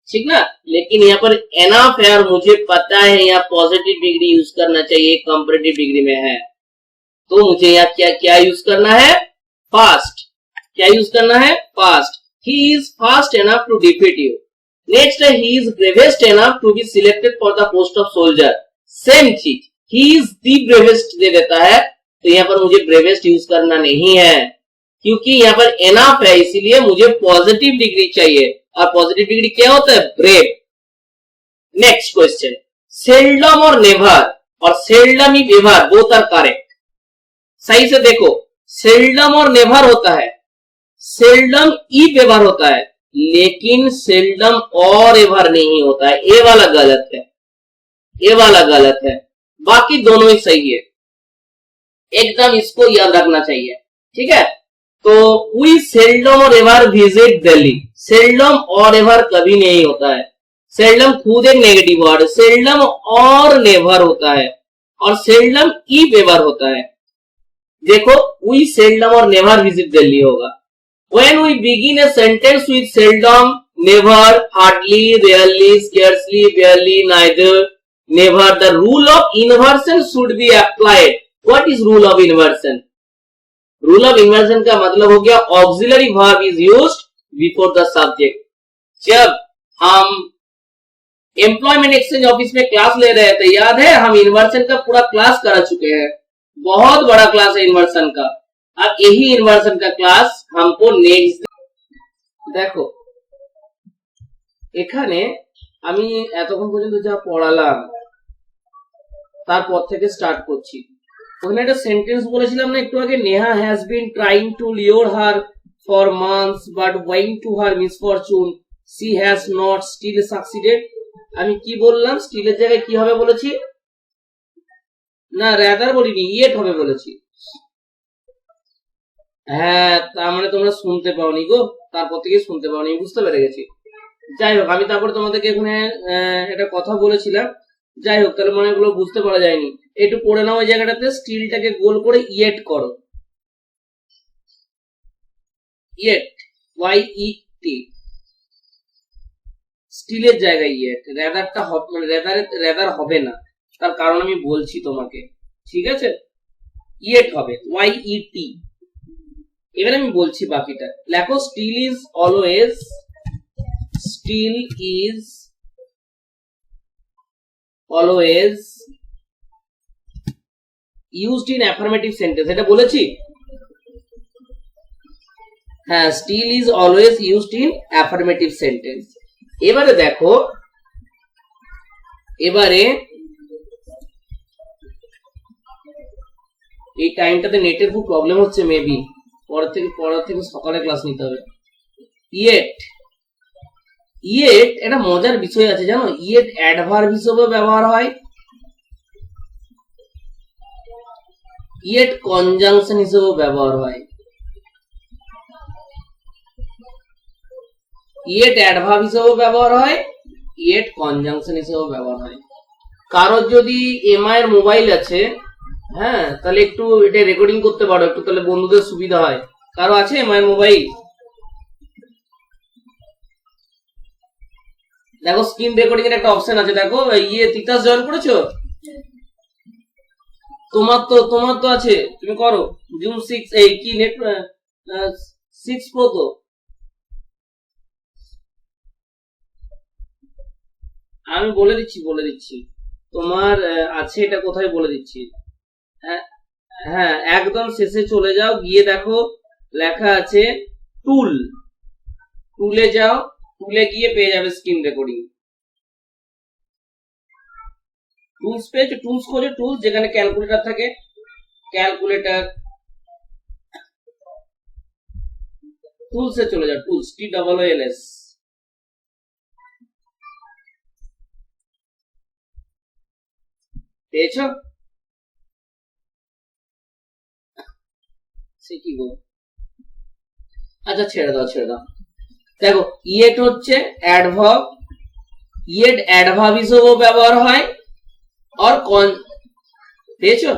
ठीक ना, लेकिन यहाँ पर enough है और मुझे पता है यहाँ पॉजिटिव डिग्री यूज करना चाहिए, कंपैरेटिव डिग्री में है, तो मुझे यहाँ क्या क्या यूज करना है, फास्ट। क्या यूज करना है, fast. He is fast enough to defeat you। Next है he is bravest enough to be selected for the post of soldier, same चीज, ही इज द ब्रेवेस्ट दे देता है, तो यहाँ पर मुझे ब्रेवेस्ट यूज करना नहीं है, क्योंकि यहाँ पर एनफ है, इसीलिए मुझे पॉजिटिव डिग्री चाहिए, और पॉजिटिव डिग्री क्या होता है, ब्रेव। नेक्स्ट क्वेश्चन, सेल्डम और नेवर, और सेल्डम ही नेवर बोथ आर करेक्ट। सही से देखो, सेल्डम और नेवर होता है, सेल्डम ई एवर होता है, लेकिन सेल्डम और एवर नहीं होता है, ए वाला गलत है, ए वाला गलत है, बाकी दोनों ही सही है, एकदम इसको याद रखना चाहिए, ठीक है। तो वी सेल्डम और एवर विजिट दिल्ली, सेल्डम और एवर कभी नहीं होता है, सेल्डम खुद एक नेगेटिव वर्ड, सेल्डम और नेवर होता है, और सेल्डम ई एवर होता है। देखो वी सेल्डम और नेवर विजिट दिल्ली होगा। When we begin a sentence with seldom, never, hardly, rarely, scarcely, barely, neither, never, the rule of inversion should be applied. What is rule of inversion? Rule of inversion का मतलब हो गया auxiliary verb is used before the subject. जब हम employment exchange office में class ले रहे थे, याद है, हम इन्वर्सन का पूरा क्लास करा चुके हैं, बहुत बड़ा क्लास है इन्वर्सन का। अब यही इन्वर्सन का क्लास हमको नेक्स्ट देखो, এখানে আমি এতক্ষণ পর্যন্ত যা পড়ালাম তারপর থেকে স্টার্ট করছি। ওখানে একটা সেন্টেন্স বলেছিলাম না একটু আগে, Neha has been trying to lure her for months but owing to her misfortune she has not still succeeded. আমি কি বললাম, স্টিলের জায়গায় কি হবে বলেছি না, রাদার বলিনি, ইয়েট হবে বলেছি। হ্যাঁ, তার মানে তোমরা শুনতে পাওনি গো, তারপর থেকে শুনতে পাওনি, বুঝতে পেরে গেছি। যাই হোক, আমি তারপরে তোমাদেরকে এখানে একটা কথা বলেছিলাম, যাই হোক, তাহলে মনে গুলো বুঝতে পারা যায়নি, একটু পড়ে নাও ওই জায়গাটাতে, স্টিলটাকে গোল করে ইয়েট করো, ইয়েট, ওয়াই ই টি, স্টিলের জায়গায় ইয়েট, রেদারটা মানে রেদার হবে না, তার কারণ আমি বলছি তোমাকে, ঠিক আছে, ইয়েট হবে, ওয়াই ই টি। এবার আমি বলছি বাকিটা, লেখো still is always, still is always used in affirmative sentence, এটা বলেছি, হ্যাঁ, still is always used in affirmative sentence. এবারে দেখো, এবারে এই টাইমটাতে নেটের খুব প্রবলেম হচ্ছে, মেবি পরের থেকে সকালে ক্লাস নিতে হবে। ইয়েট, ইয়েট একটা মজার বিষয় আছে জানো, ইয়েট অ্যাডভার্ব হিসেবে ব্যবহার হয়, ইয়েট কনজাংশন হিসেবে ব্যবহার হয়, ইয়েট অ্যাডভার্ব হিসেবে ব্যবহার হয়, ইয়েট কনজাংশন হিসেবে ব্যবহার হয়। কারোর যদি এমআই এর মোবাইল আছে, হ্যাঁ, তাহলে একটু এটা রেকর্ডিং করতে পারো, একটু তাহলে বন্ধুদের সুবিধা হয়। কারো আছে এমআই মোবাইল? দেখো স্ক্রিন রেকর্ডিং এর একটা অপশন আছে, দেখো ইয়ে তিতাস জয়েন করেছো, তোমার তো আছে, তুমি করো জুম 6, এই কি নেট 6 প্রো, তো আমি বলে দিচ্ছি তোমার আছে এটা কোথায় বলে দিচ্ছি। হ্যাঁ, একদম শেষে চলে যাও, গিয়ে দেখো লেখা আছে টুল, টুলে যাও, টুলে গিয়ে পেয়ে যাবে স্ক্রিন রেকর্ডিং। টুলস পেয়েছো, টুলস খোঁজো, টুলস যেখানে ক্যালকুলেটর থাকে, ক্যালকুলেটর, টুলসে চলে যাও, টুলস, TOOLS, পেয়েছো? সে কি গো, আচ্ছা ছেড়ে দাও। দেখো ইয়েট হচ্ছে অ্যাডভার্ব, ইয়েট অ্যাডভার্ব হিসেবেও ব্যবহার হয়, আর পেয়েছো?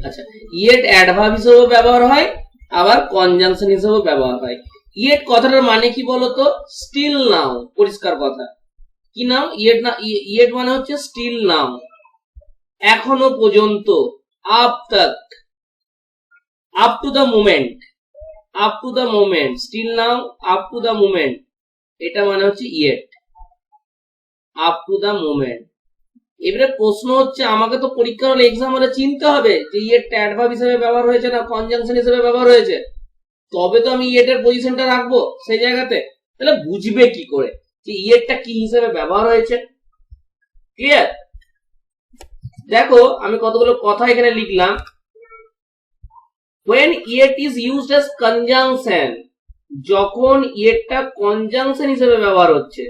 আচ্ছা, ইয়েট অ্যাডভার্ব হিসেবেও ব্যবহার হয়, আবার কনজাংশন হিসেবেও ব্যবহার হয়। ইয়েট কথাটার মানে কি বলতো, স্টিল নাও, পরিষ্কার কথা, কি নাও, ইয়েট না, ইয়েট মানে হচ্ছে স্টিল নাও, এখনো পর্যন্ত, আপ তক, up to the moment, still now, up to the moment, এটা মানে হচ্ছে yet, up to the moment. এবারে প্রশ্ন হচ্ছে আমাকে তো পরীক্ষার হলে এক্সাম হলে চিনতে হবে যে ইয়েটটা অ্যাডভার্ব হিসেবে ব্যবহার হয়েছে না কনজাংশন হিসেবে ব্যবহার হয়েছে, তবে তো আমি ইয়েটের পজিশনটা রাখবো সেই জায়গাতে। তাহলে বুঝবে কি করে যে ইয়েটটা কি হিসেবে ব্যবহার হয়েছে? ক্লিয়ার? দেখো আমি কতগুলো কথা এখানে লিখলাম। when yet is used as conjunction, যখন yetটা কনজাংশন হিসেবে ব্যবহার হচ্ছে,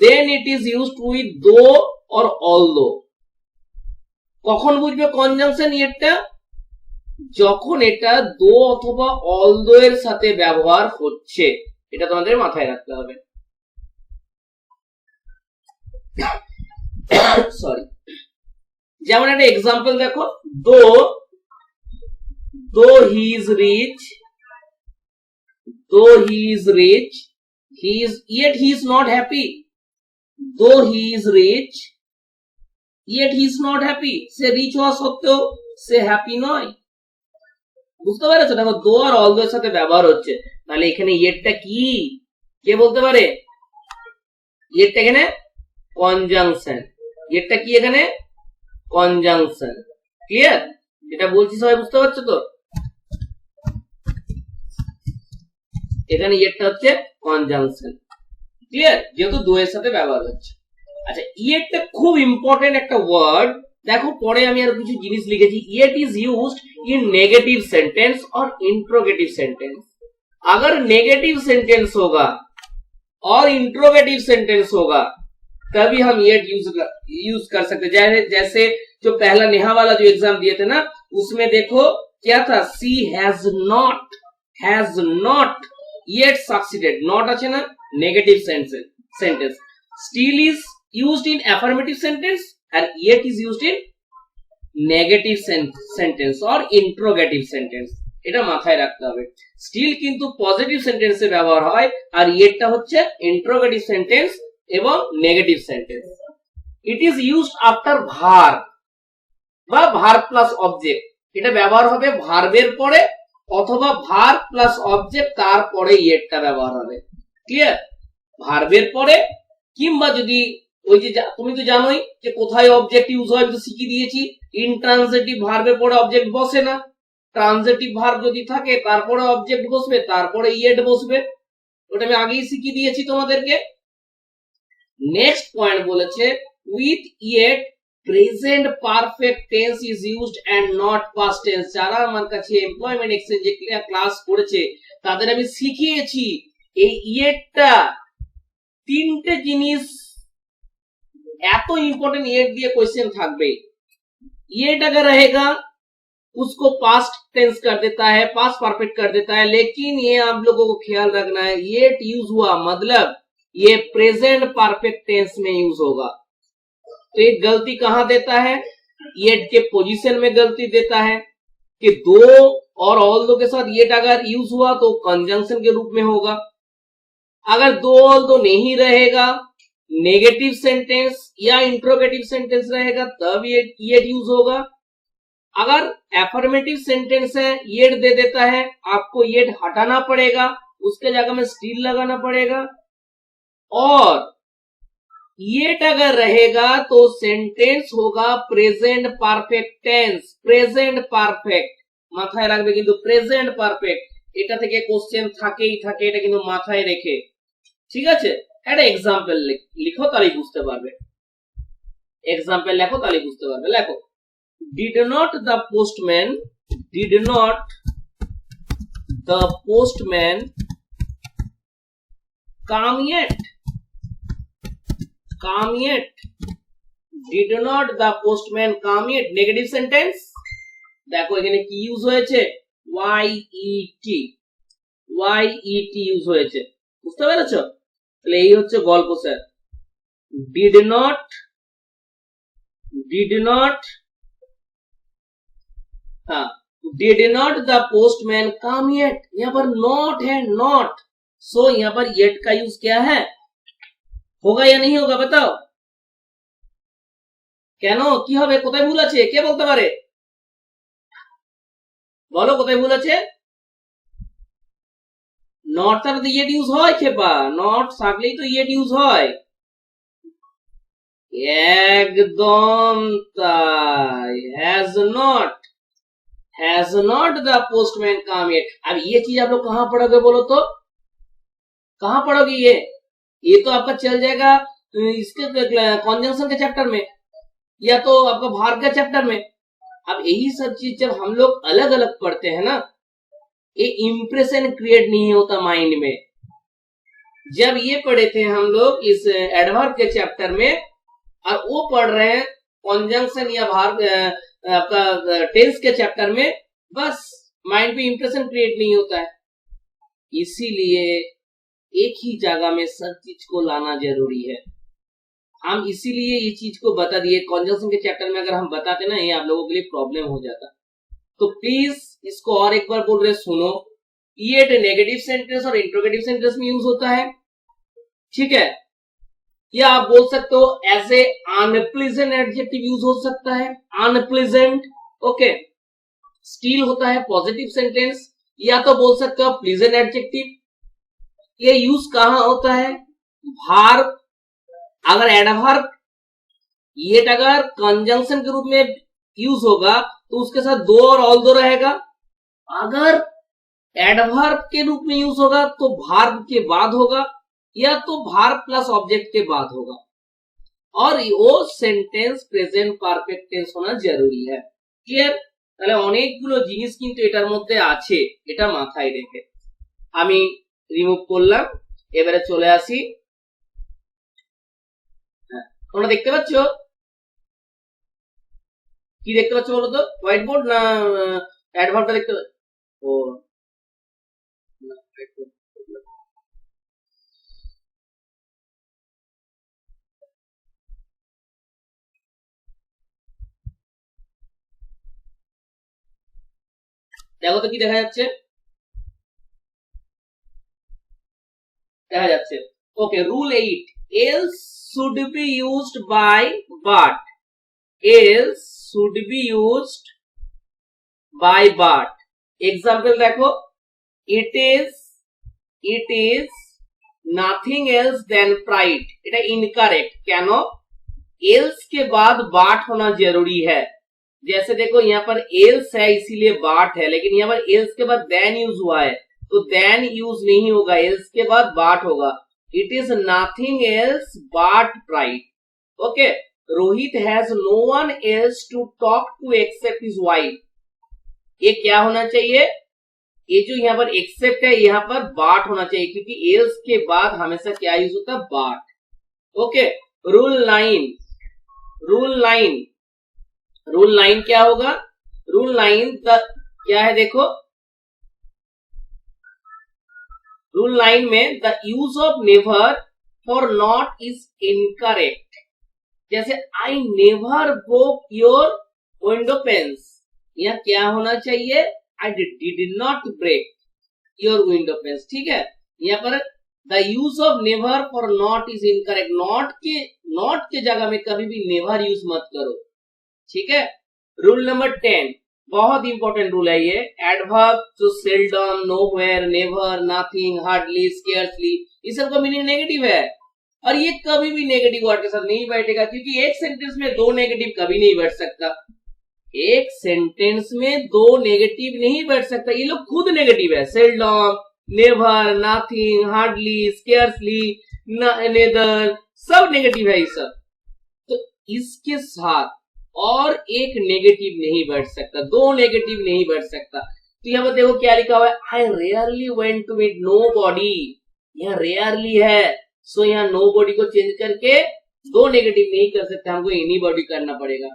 then it is used with though or although। কখন বুঝবে কনজাংশন yetটা? যখন এটা দো অথবা although এর সাথে ব্যবহার হচ্ছে, এটা তোমাদের মাথায় রাখতে হবে। সরি, যেমন একটা এক্সাম্পল দেখো, though he is rich, yet he is not happy। though he is rich, yet he is not happy। সে রিচ হওয়া সত্ত্বেও সে হ্যাপি নয়। বুঝতে পেরেছো? দেখো দো আর অলদো এর সাথে ব্যবহার হচ্ছে, তাহলে এখানে ইয়েটটা কি কে বলতে পারে? ইয়েটটা এখানে কনজাংশন। ইয়েটটা কি এখানে? কনজাংশন। ক্লিয়ার? যেটা বলছি সবাই বুঝতে পারছো তো? এখানে ইয়েটটা হচ্ছে কনজাংশন। ক্লিয়ার? যেহেতু দো এর সাথে ব্যবহার হচ্ছে। আচ্ছা, ইয়েটটা খুব ইম্পর্টেন্ট একটা ওয়ার্ড। देखो পরে আমি আর কিছু জিনিস লিখেছি। yet is used in negative sentence और interrogative sentence। अगर नेगेटिव सेंटेंस होगा और इंट्रोगेटिव सेंटेंस होगा तभी हम yet यूज कर सकते। जैसे जो पहला नेहा वाला जो एग्जाम दिए थे ना, उसमें देखो क्या था, she has not yet succeeded। not আছে না, negative sentence. still is used in affirmative sentence and yet is used in negative sentence or interrogative sentence। এটা মাথায় রাখতে হবে। স্টিল কিন্তু পজিটিভ সেন্টেন্সে ব্যবহার হয় আর ইয়েটটা হচ্ছে ইন্ট্রোগেটিভ সেন্টেন্স এবং negative sentence. It is used after verb বা ভার্ব প্লাস অবজেক্ট। এটা ব্যবহার হবে ভার্বের পরে অথবা ভার্ব প্লাস অবজেক্ট তারপরে ইয়েটটা ব্যবহার হবে। ক্লিয়ার? ভার্বের পরে কিংবা যদি ওই যে তুমি তো জানোই যে কোথায় অবজেক্ট ইউজ হয়, তো শিখিয়ে দিয়েছি। ইনট্রানজিটিভ ভার্বের পরে অবজেক্ট বসে না, ট্রানজিটিভ ভার্ব যদি থাকে তারপরে অবজেক্ট বসবে, তারপরে ইয়েট বসবে। ওটা আমি আগেই শিখিয়ে দিয়েছি তোমাদেরকে। নেক্সট পয়েন্ট বলেছে with yet present perfect tense is used and not past tense. যারা আমার কাছে এমপ্লয়মেন্ট এক্সচেঞ্জে ক্লাস করেছে তাদের আমি শিখিয়েছি এই ইয়েটটা তিনটে জিনিস एतो इंपॉर्टेंट येट दिए क्वेश्चन থাকবে। येट अगर रहेगा उसको पास्ट टेंस कर देता है, पास्ट परफेक्ट कर देता है, लेकिन ये आप लोगों को ख्याल रखना है येट यूज हुआ मतलब ये प्रेजेंट परफेक्ट टेंस में यूज होगा। तो ये गलती कहां देता है? येट के पोजीशन में गलती देता है कि दो और ऑल दो के साथ येट अगर यूज हुआ तो कंजंक्शन के रूप में होगा। अगर दो ऑल दो नहीं रहेगा, नेगेटिव सेंटेंस या इंट्रोगेटिव सेंटेंस रहेगा तब येट यूज होगा। अगर एफर्मेटिव सेंटेंस है येट दे देता है, आपको येट हटाना पड़ेगा, उसके जगह में स्टिल लगाना पड़ेगा। और येट अगर रहेगा तो सेंटेंस होगा present perfect tense. Present perfect মাথায় রাখবে কিন্তু প্রেজেন্ট পারফেক্ট এটা থেকে কোশ্চেন থাকেই থাকে, এটা কিন্তু মাথায় রেখে। ঠিক আছে? একটা एग्जांपल লিখো তাহলে বুঝতে পারবে। एग्जांपल লেখো তাহলে বুঝতে পারবে। লেখো did not the postman come yet? did not the postman come yet? Negative sentence. দেখো এখানে কি ইউজ হয়েছে? yet ইউজ হয়েছে। বুঝতে পেরেছো? তাহলে এই হচ্ছে গল্প স্যার। did not हाँ did not the postman come yet। यहाँ पर not है, not। सो यहाँ पर yet का यूज क्या है? होगा या नहीं होगा बताओ? কেন কি হবে? কোথায় ভুল আছে? কে বলতে পারে? বলো কোথায় ভুল আছে? নট তার তো ইয়েট ইউজ হয় খেপা, নট থাকলেই তো ইয়েট ইউজ হয়। একদম তাই, has not the postman come yet. अब ये चीज आप लोग कहां पढ़ोगे बोलो तो, कहां पढ़ोगे ये तो आपका चल जाएगा इसके कॉन्जंक्शन के चैप्टर में, या तो आपका भार के चैप्टर में। अब यही सब चीज जब हम लोग अलग अलग पढ़ते हैं ना, ये इंप्रेशन क्रिएट नहीं होता माइंड में। जब ये पढ़े थे हम लोग इस एडवर्ब के चैप्टर में, और वो पढ़ रहे हैं कॉन्जंक्शन या भार आपका टेंस के चैप्टर में, बस माइंड पे इंप्रेशन क्रिएट नहीं होता है। इसीलिए एक ही जगह में सब चीज को लाना जरूरी है। हम इसीलिए ये चीज को बता दिए, कॉन्जंक्शन के चैप्टर में अगर हम बताते ना, ये आप लोगों के लिए प्रॉब्लम हो जाता। तो प्लीज इसको और एक बार बोल रहे सुनो, ये नेगेटिव सेंटेंस और इंट्रोगेटिव सेंटेंस में यूज होता है, ठीक है। या आप बोल सकते हो as a unpleasant adjective use हो सकता है, अनप्लीजेंट, ओके। स्टील होता है पॉजिटिव सेंटेंस, या तो बोल सकते हो प्लीजेंट एडजेक्टिव। ये यूज कहां होता है, भार्ब, अगर एडवर्ब ये अगर कंजंक्शन के रूप में यूज होगा तो उसके साथ दो और ऑल दो रहेगा। अगर एडवर्ब के रूप में यूज होगा तो भार्ब के बाद होगा, या तो भार्ब प्लस ऑब्जेक्ट के बाद होगा, और वो सेंटेंस प्रेजेंट पारफेक्ट टेंस होना जरूरी है। क्लियर? তাহলে অনেকগুলো জিনিস কিন্তু এটার মধ্যে আছে, এটা মাথায় রেখে আমি রিমুভ করলাম। এবারে চলে আসি, তোমরা দেখতে পাচ্ছ কি দেখতে পাচ্ছ বলো তো, হোয়াইট বোর্ড না অ্যাডভার্বটা দেখতে পাচ্ছ? ও দেখো তো কি দেখা যাচ্ছে, দেখা যাচ্ছে। Okay, rule 8, else should be used by but, else should be used by but. Example দেখো, it is nothing else than pride, এটা इनकरेक्ट। কেন? एल्स के बाद बाट होना जरूरी है। जैसे देखो यहाँ पर एल्स है इसीलिए बाट है, लेकिन यहाँ पर एल्स के बाद देन यूज हुआ है तो देन यूज नहीं होगा, एल्स के बाद बाट होगा। It is nothing else but pride, okay. Rohit has no one else to talk to except his wife, ये क्या होना चाहिए, ये जो यहाँ पर एक्सेप्ट है यहाँ पर बाट होना चाहिए, क्योंकि एल्स के बाद हमेशा क्या यूज होता है, बाट, ओके। रूल 9 क्या होगा, रूल 9 क्या है देखो, रूल 9 में the use of never for not is incorrect. जैसे I never broke your window panes, यहाँ क्या होना चाहिए, I did not break your window panes, ठीक है। यहाँ पर the use of never for not is incorrect, not के जगह में कभी भी नेवर यूज मत करो, ठीक है। रूल नंबर 10 बहुत इंपॉर्टेंट रूल है ये, एडवर्ब जो seldom, nowhere, never, nothing, hardly, scarcely, इस सब का मीनिंग नेगेटिव है, और ये कभी भी नेगेटिव वर्ड के साथ नहीं बैठेगा, क्योंकि एक सेंटेंस में दो नेगेटिव कभी नहीं बैठ सकता, एक सेंटेंस में दो नेगेटिव नहीं बैठ सकता। ये लोग खुद नेगेटिव है, seldom, never, nothing, hardly, scarcely, neither, सब नेगेटिव है ये सब। तो इसके साथ और एक नेगेटिव नहीं बैठ सकता, दो नेगेटिव नहीं बैठ सकता। तो यहाँ पर देखो क्या लिखा हुआ है, I rarely went to meet nobody, यहाँ रेयरली है, सो यहाँ नो बॉडी को चेंज करके दो नेगेटिव नहीं कर सकते, हमको एनी बॉडी करना पड़ेगा।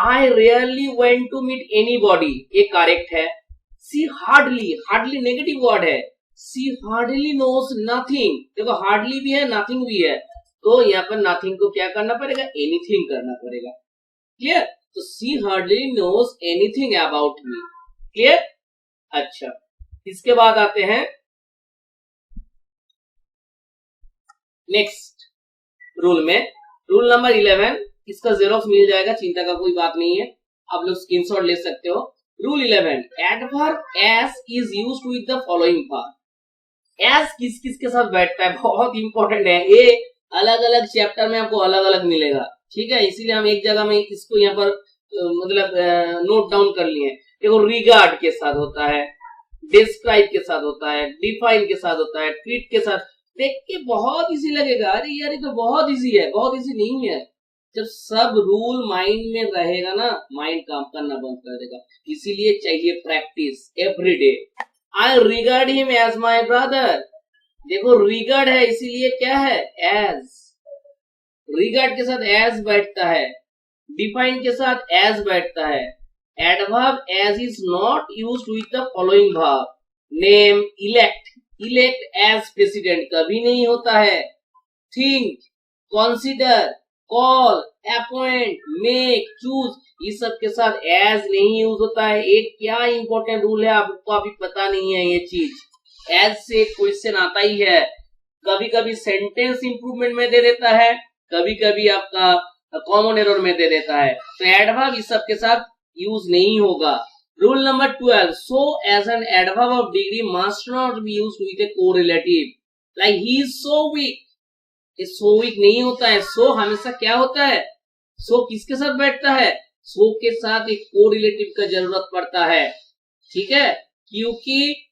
I rarely went to meet anybody, ये करेक्ट है। She hardly, hardly negative word है, सी हार्डली नोस नथिंग, देखो हार्डली भी है नथिंग भी है, तो यहाँ पर नथिंग को क्या करना पड़ेगा, एनीथिंग करना पड़ेगा, क्लियर। तो she hardly knows anything about me, clear. अच्छा, इसके बाद आते हैं नेक्स्ट रूल में, रूल नंबर 11, इसका जेरोक्स मिल जाएगा, चिंता का कोई बात नहीं है, आप लोग स्क्रीनशॉट ले सकते हो। Rule 11, adverb as is used with the following form, as किस किस के साथ बैठता है, बहुत इंपॉर्टेंट है ये। अलग अलग चैप्टर में आपको अलग अलग मिलेगा, ठीक है, इसीलिए हम एक जगह में इसको यहाँ पर मतलब नोट डाउन कर लिए। देखो रिगार्ड के साथ होता है, डिस्क्राइब के साथ होता है, डिफाइन के साथ होता है, ट्रीट के साथ। देख के बहुत इजी लगेगा, अरे यार ये तो बहुत इजी है, बहुत इजी नहीं है। जब सब रूल माइंड में रहेगा ना, माइंड काम करना बंद कर देगा। इसीलिए चाहिए practice every day. I regard him as my brother. देखो रिगार्ड है, इसीलिए क्या है, एज। रिगार्ड के साथ एज बैठता है, डिफाइन के साथ एज बैठता है। Adverb as is not used with the following verb, name, elect. Elect as president कभी नहीं होता है। Think, consider, call, appoint, make, choose, इस सब के साथ एज नहीं यूज होता है। एक क्या इंपॉर्टेंट रूल है आपको अभी पता नहीं है ये चीज। एज से क्वेश्चन आता ही है, कभी कभी सेंटेंस इंप्रूवमेंट में दे देता है, कभी कभी आपका कॉमन एरर में दे देता है। तो एडवर्ब इस सब के साथ यूज नहीं होगा। Rule number 12, so as an adverb of degree must not be used with a correlative, like he is so weak. So weak नहीं होता है। सो हमेशा क्या होता है, सो किसके साथ बैठता है, सो के साथ एक कोरिलेटिव का जरूरत पड़ता है, ठीक है, क्योंकि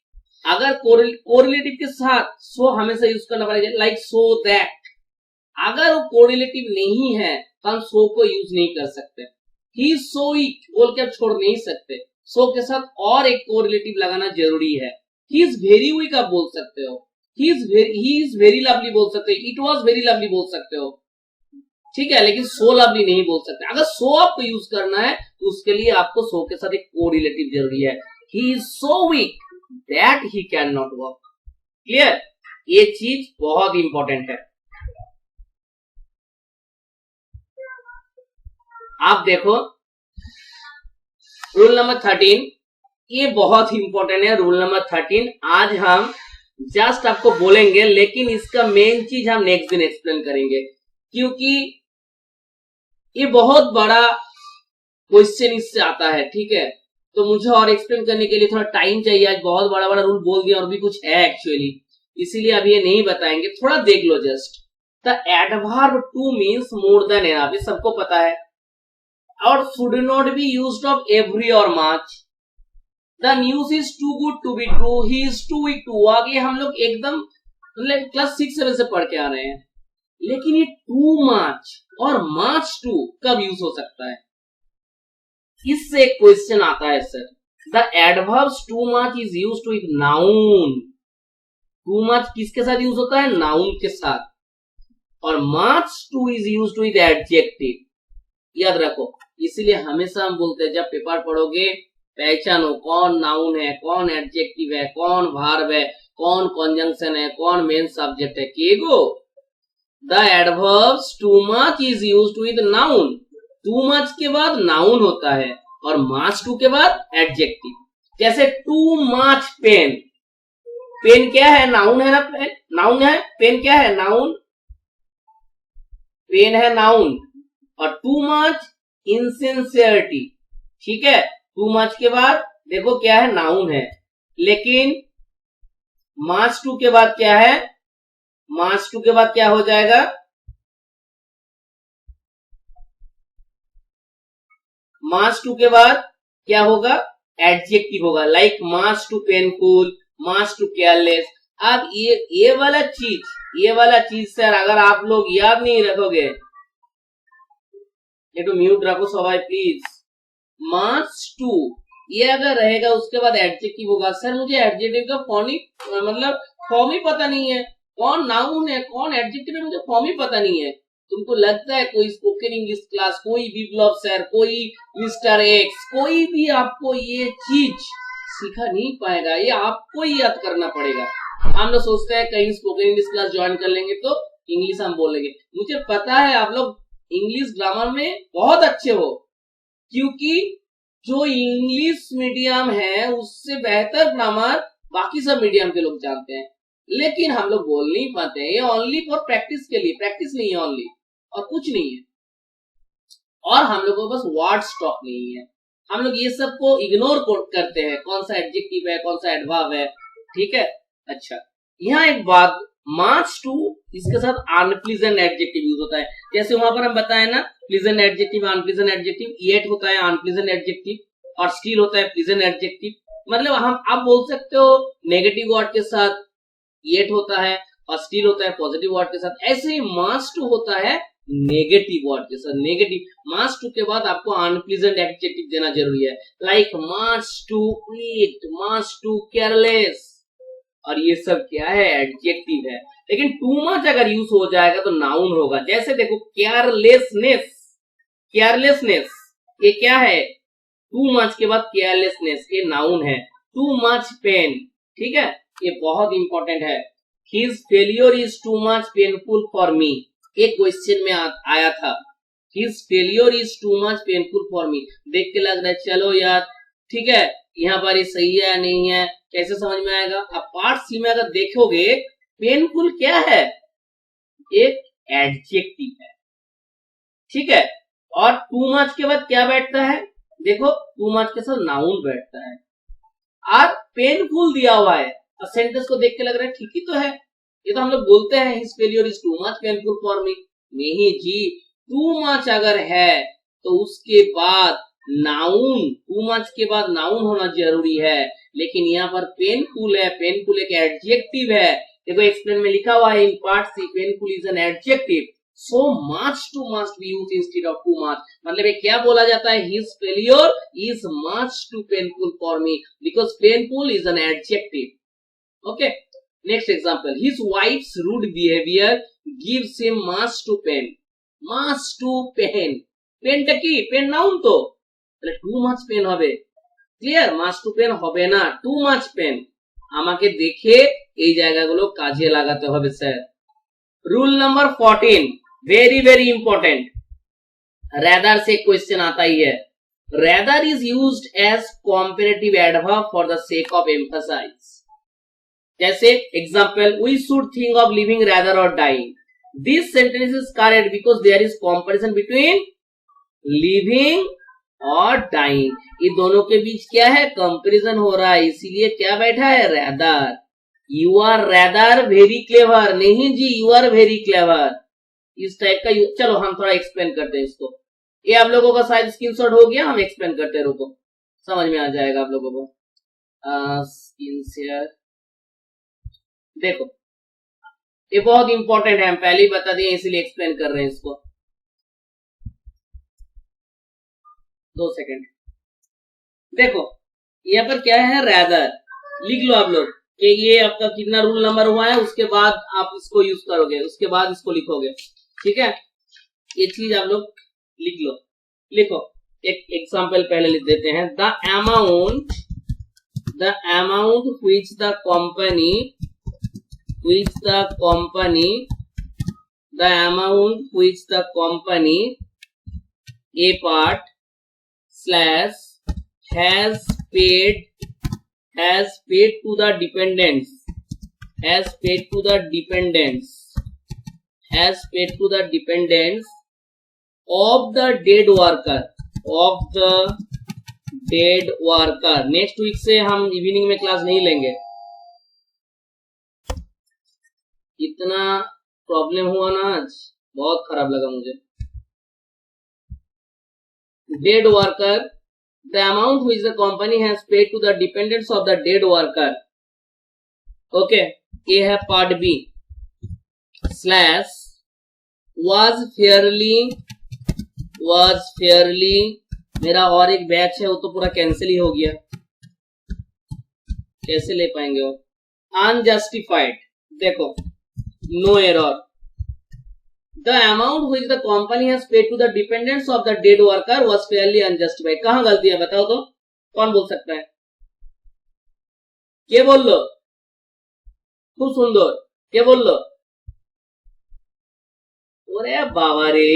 अगर कोरिलेटिव के साथ सो हमेशा यूज करना पड़ेगा, लाइक सो दैट। अगर वो कोरिलेटिव नहीं है तो हम सो को यूज नहीं कर सकते। ही सो वीक बोल के छोड़ नहीं सकते, सो के साथ और एक कोरिलेटिव लगाना जरूरी है। ही इज वेरी वीक आप बोल सकते हो, ही इज वेरी लवली बोल सकते हो, इट वॉज वेरी लवली बोल सकते हो, ठीक है, लेकिन सो लवली नहीं बोल सकते। अगर सो आपको यूज करना है तो उसके लिए आपको सो के साथ एक कोरिलेटिव जरूरी है। He is so week that he can not work. Clear, ये चीज बहुत इंपॉर्टेंट है। आप देखो रूल नंबर 13, ये बहुत इंपॉर्टेंट है। रूल नंबर 13 आज हम जस्ट आपको बोलेंगे, लेकिन इसका मेन चीज हम नेक्स्ट दिन एक्सप्लेन करेंगे, क्योंकि ये बहुत बड़ा क्वेश्चन इससे आता है, ठीक है। तो मुझे और एक्सप्लेन करने के लिए थोड़ा टाइम चाहिए। आज बहुत बड़ा बड़ा रूल बोल दिया और भी कुछ है एक्चुअली, इसीलिए अब ये नहीं बताएंगे, थोड़ा देख लो just. The adverb too means more than enough, ये सबको पता है, और should not be used of every और much. The news is too good to be true, he is too weak to walk. ये हम लोग एकदम मतलब क्लास 6-7 से पढ़ के आ रहे हैं। लेकिन ये टू मच और मच टू कब यूज हो सकता है, इससे एक क्वेश्चन आता है sir. The adverb too much is used to with noun. Too much किसके साथ यूज होता है, नाउन के साथ, और much too is used with adjective. याद रखो, इसीलिए हमेशा हम बोलते हैं जब पेपर पढ़ोगे पहचानो कौन नाउन है, कौन एडजेक्टिव है, कौन वर्ब है, कौन कंजंक्शन है, कौन मेन सब्जेक्ट है। केगो the adverb too much is used with noun. Too much के बाद नाउन होता है और मच टू के बाद एडजेक्टिव। जैसे टू मच पेन, पेन क्या है, नाउन है ना, पेन नाउन है, पेन क्या है, नाउन, पेन है नाउन। और टू मच इनसिंसियरिटी, ठीक है, टू मच के बाद देखो क्या है, नाउन है, लेकिन मच टू के बाद क्या है, मच टू के बाद क्या हो जाएगा, मच टू के बाद क्या होगा, एडजेक्टिव होगा, like much too painful, much too careless. अब ये वाला चीज सर अगर आप लोग याद नहीं रखोगे, ये तो म्यूट रखो सवाई प्लीज। मच टू ये अगर रहेगा उसके बाद एडजेक्टिव होगा। सर मुझे एडजेक्टिव का फॉर्म ही पता नहीं है, कौन नाउन है कौन एडजेक्टिव है, मुझे फॉर्म ही पता नहीं है। तुमको लगता है कोई स्पोकन इंग्लिश क्लास, कोई बिप्लब सर, कोई मिस्टर एक्स, कोई भी आपको ये चीज सिखा नहीं पाएगा, ये आपको ही याद करना पड़ेगा। हम लोग सोचते हैं कहीं स्पोकन इंग्लिश क्लास ज्वाइन कर लेंगे तो इंग्लिश हम बोलेंगे। मुझे पता है आप लोग इंग्लिश ग्रामर में बहुत अच्छे हो, क्योंकि जो इंग्लिश मीडियम है उससे बेहतर ग्रामर बाकी सब मीडियम के लोग जानते हैं, लेकिन हम लोग बोल नहीं पाते हैं। ये ओनली फॉर प्रैक्टिस के लिए, प्रैक्टिस नहीं है ओनली, और कुछ नहीं है। और हम लोग को बस वर्ड स्टॉक नहीं है, हम लोग ये सब को इग्नोर करते हैं, कौन सा एडजेक्टिव है कौन सा एडवर्ब है, ठीक है। अच्छा, यहाँ एक बात, मार्च टू इसके साथ अनप्लीजेंट एडजेक्टिव यूज होता है। जैसे वहां पर हम बताए ना, pleasant adjective, unpleasant adjective, yet होता है अनप्लीजेंट एडजेक्टिव और स्टिल होता है प्लीजेंट एडजेक्टिव। मतलब हम आप बोल सकते हो नेगेटिव वर्ड के साथ येट होता है और स्टिल होता है पॉजिटिव वर्ड के साथ। ऐसे ही मार्च टू होता है नेगेटिव वर्ड के साथ। नेगेटिव मार्च टू के बाद आपको अनप्लीजेंट एडजेक्टिव देना जरूरी है, like much too eat, much too careless, और ये सब क्या है, एडजेक्टिव है। लेकिन टू मच अगर यूज हो जाएगा तो नाउन होगा। जैसे देखो केयरलेसनेस, केयरलेसनेस ये क्या है, टू मच के बाद केयरलेसनेस ये नाउन है। टू मच पेन, ठीक है, ये बहुत इंपॉर्टेंट है। His failure is too much painful for मी, एक क्वेश्चन में आया था, his failure is too much painful for मी। देख के लग रहा है चलो यार ठीक है, यहाँ पर ये सही है या नहीं है, कैसे समझ में आएगा। अब पार्ट सी में अगर देखोगे, पेनफुल क्या है, एक एडजेक्टिव है, ठीक है। और टू मच के बाद क्या बैठता है, देखो टू मच के साथ नाउन बैठता है और पेनफुल दिया हुआ है और सेंटेंस को देख के लग रहा है ठीक ही तो है, ये तो हम लोग बोलते हैं his failure is too much painful for मी। नहीं जी, टू मच अगर है तो उसके बाद नाउन, टू मच के बाद नाउन होना जरूरी है। लेकिन यहाँ पर पेनफुल है, पेनफुल एक एडजेक्टिव है। देखो एक्सप्लेन में लिखा हुआ है in part C, painful is an adjective, so much too must be used instead of too much. मतलब ये क्या बोला जाता है, his failure is much too painful for me, because painful is an adjective. Okay, next example, his wife's rude behaviour gives him much too pain, much too pain, pain টা কি, pain noun তো, তাহলে too much pain হবে, clear, much too pen হবে না, two much pen. আমাকে দেখে এই জায়গাগুলো কাজে লাগাতে হবে sir. Rule number 14, very very important, rather से क्वेश्चन आता ही है। Rather is used as comparative adverb for the sake of emphasise. जैसे example, we should think of living rather और dying, this sentence is correct because there is comparison between living और dying, ये दोनों के बीच क्या है, कंपैरिजन हो रहा है, इसीलिए क्या बैठा है, rather. You are rather very clever, नहीं जी यू आर वेरी क्लेवर, इस टाइप का। चलो हम थोड़ा एक्सप्लेन करते हैं इसको, ये आप लोगों का शायद स्क्रीनशॉट हो गया, हम एक्सप्लेन करते हैं, रुको समझ में आ जाएगा आप लोगों को। स्क्रीन शेयर, देखो ये बहुत इंपॉर्टेंट है, हम पहले ही बता दिए इसीलिए एक्सप्लेन कर रहे हैं इसको। 2 सेकंड, देखो यहाँ पर क्या है, रैदर, लिख लो आप लोग कि ये आपका कितना रूल नंबर हुआ है, उसके बाद आप इसको यूज करोगे, उसके बाद इसको लिखोगे, ठीक है, ये चीज आप लोग लिख लो। लिखो, एक एग्जांपल पहले लिख देते हैं, the amount which the company A part slash has paid to the dependents of the dead worker। Next week से हम इवनिंग में क्लास नहीं लेंगे, इतना प्रॉब्लम हुआ ना आज, बहुत खराब लगा मुझे। Dead worker, the amount which the company has paid to the dependents of the dead worker, okay, ये है part B, slash was fairly, मेरा और एक बैच है वो तो पूरा कैंसिल ही हो गया, कैसे ले पाएंगे वो, unjustified, देखो no error, the amount which the company has paid to the dependents of the dead worker was fairly unjustified। कहां गलती है बताओ तो, कौन बोल सकता है, के बोल लो, खूब सुंदर, के बोल लो, अरे बाबा रे,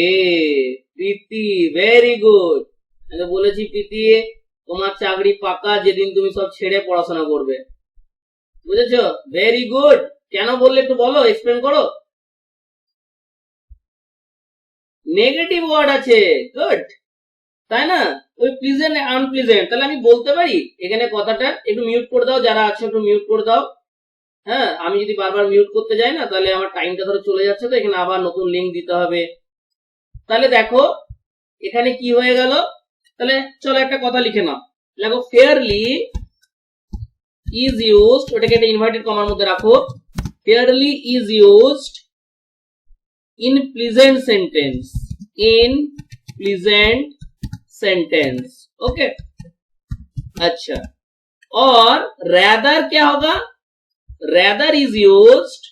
প্রীতি, ভেরি গুড। আমি বলেছি প্রীতি তোমার চাকরি পাকা যেদিন তুমি সব ছেড়ে পড়াশোনা করবে, বুঝেছো, ভেরি গুড। কেন বললে একটু বলো, এক্সপ্লেন করো। নেগেটিভ ওয়ার্ড আছে, গুড, তাই না, ওই প্লিজেন্ট আনপ্লিজেন্ট, তাহলে আমি বলতে পারি এখানে কথাটা, একটু মিউট করে দাও, যারা আছো একটু মিউট করে দাও, হ্যাঁ, আমি যদি বারবার মিউট করতে যাই না তাহলে আমার টাইমটা ধরো চলে যাচ্ছে, তো এখানে আবার নতুন লিংক দিতে হবে। তাহলে দেখো এখানে কি হয়ে গেল, তাহলে চলো একটা কথা লিখে নাও, দেখো ফেয়ারলি ইজ ইউজড, ওটাকে একটা ইনভার্টেড কমার মধ্যে রাখো, fairly is used in pleasant sentence, in pleasant sentence, okay. अच्छा, और rather क्या होगा, rather is used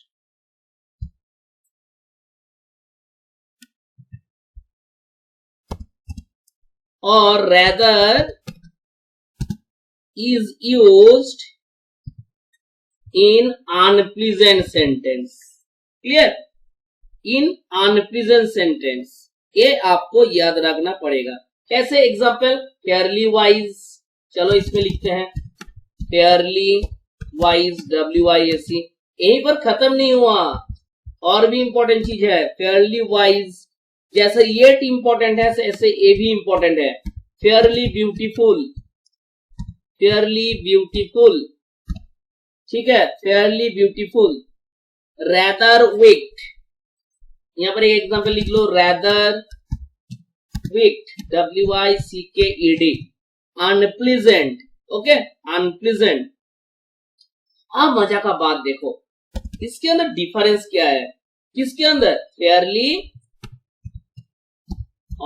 or rather is used in unpleasant sentence, clear, in unpleasant sentence, ये आपको याद रखना पड़ेगा। कैसे, एग्जाम्पल फेयरली वाइज, चलो इसमें लिखते हैं फेयरली वाइज, WISE, यहीं पर खत्म नहीं हुआ, और भी इंपॉर्टेंट चीज है फेयरली वाइज, जैसे ये इंपॉर्टेंट है ऐसे ये भी इंपॉर्टेंट है। फेयरली ब्यूटीफुल, फेयरली ब्यूटीफुल, ठीक है, फेयरली ब्यूटीफुल, रैदर विक्ड, यहां पर एक एग्जांपल लिख लो, rather wicked, WICKED, unpleasant, okay, unpleasant. अब मजा का बात देखो, इसके अंदर डिफरेंस क्या है, किसके अंदर, फेयरली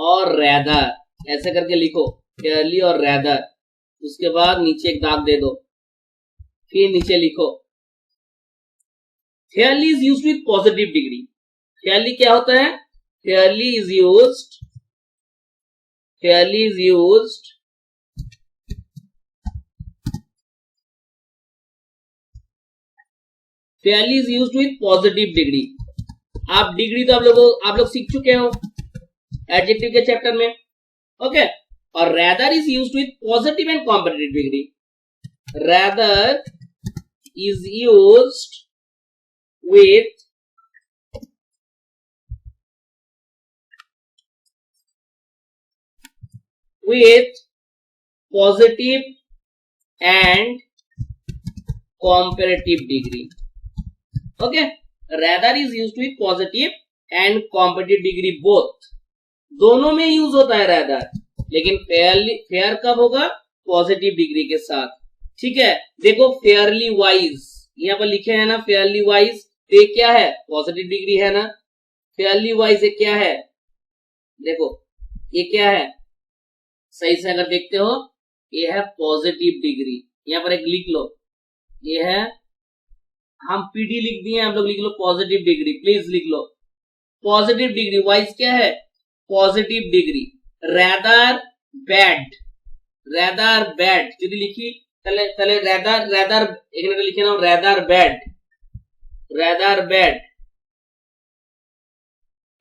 और रैदर, ऐसे करके लिखो फेयरली और रैदर, उसके बाद नीचे एक दाग दे दो, फिर नीचे लिखो Fairlie is used with positive degree. Fairlie क्या होता है, Fairlie is used, Fairlie is used Fairlie is used with positive degree. आप डिग्री तो आप लोग सीख चुके हो एडजेक्टिव के चैप्टर में, ओके। और rather is used with positive and competitive degree, rather is used with positive and comparative degree, okay, rather is used with positive and comparative degree, both, दोनों में यूज होता है rather, लेकिन fair कब होगा, positive degree के साथ, ठीक है। देखो फेयरली वाइज यहाँ पर लिखे हैं ना, फेयरली वाइज, तो ये क्या है, पॉजिटिव डिग्री है ना, फेयरली वाइज ये क्या है, देखो ये क्या है, सही से अगर देखते हो ये है पॉजिटिव डिग्री, यहाँ पर एक लिख लो, ये है, हम PD लिख दिए, आप लोग लिख लो पॉजिटिव डिग्री, प्लीज लिख लो पॉजिटिव डिग्री, वाइज क्या है, positive degree. Rather bad, rather bad যদি লিখি তাহলে रैदर এখানে লিখে নাও रैदर बैड, रैदर बैड,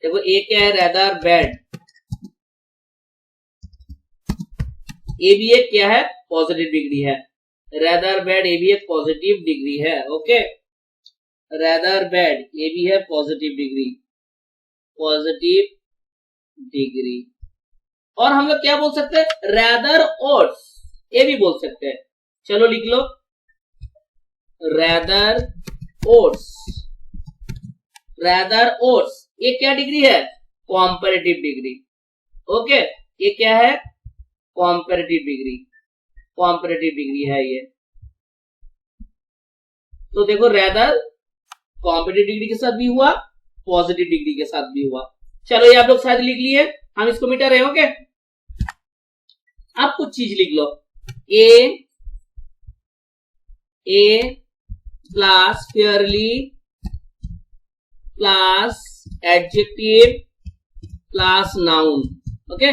देखो ये क्या है, रैदर बैड, ये भी एक क्या है, पॉजिटिव डिग्री है, रैदर बैड ये भी एक पॉजिटिव डिग्री है, ओके, रैदर बैड ये भी है पॉजिटिव डिग्री, पॉजिटिव डिग्री। और हम लोग क्या बोल सकते हैं, रैदर ओट्स, ये भी बोल सकते हैं, चलो लिख लो रैदर ओट्स, रैदर ओट्स, ये क्या डिग्री है, कॉम्पैरेटिव डिग्री, ओके, ये क्या है, कॉम्पैरेटिव डिग्री, कॉम्पैरेटिव डिग्री है ये। तो देखो रैदर कॉम्पैरेटिव डिग्री के साथ भी हुआ, पॉजिटिव डिग्री के साथ भी हुआ। चलो ये आप लोग शायद लिख लिए, हम इसको मिटा रहे, ओके। अब कुछ चीज लिख लो, a plus fairly plus adjective plus noun, okay,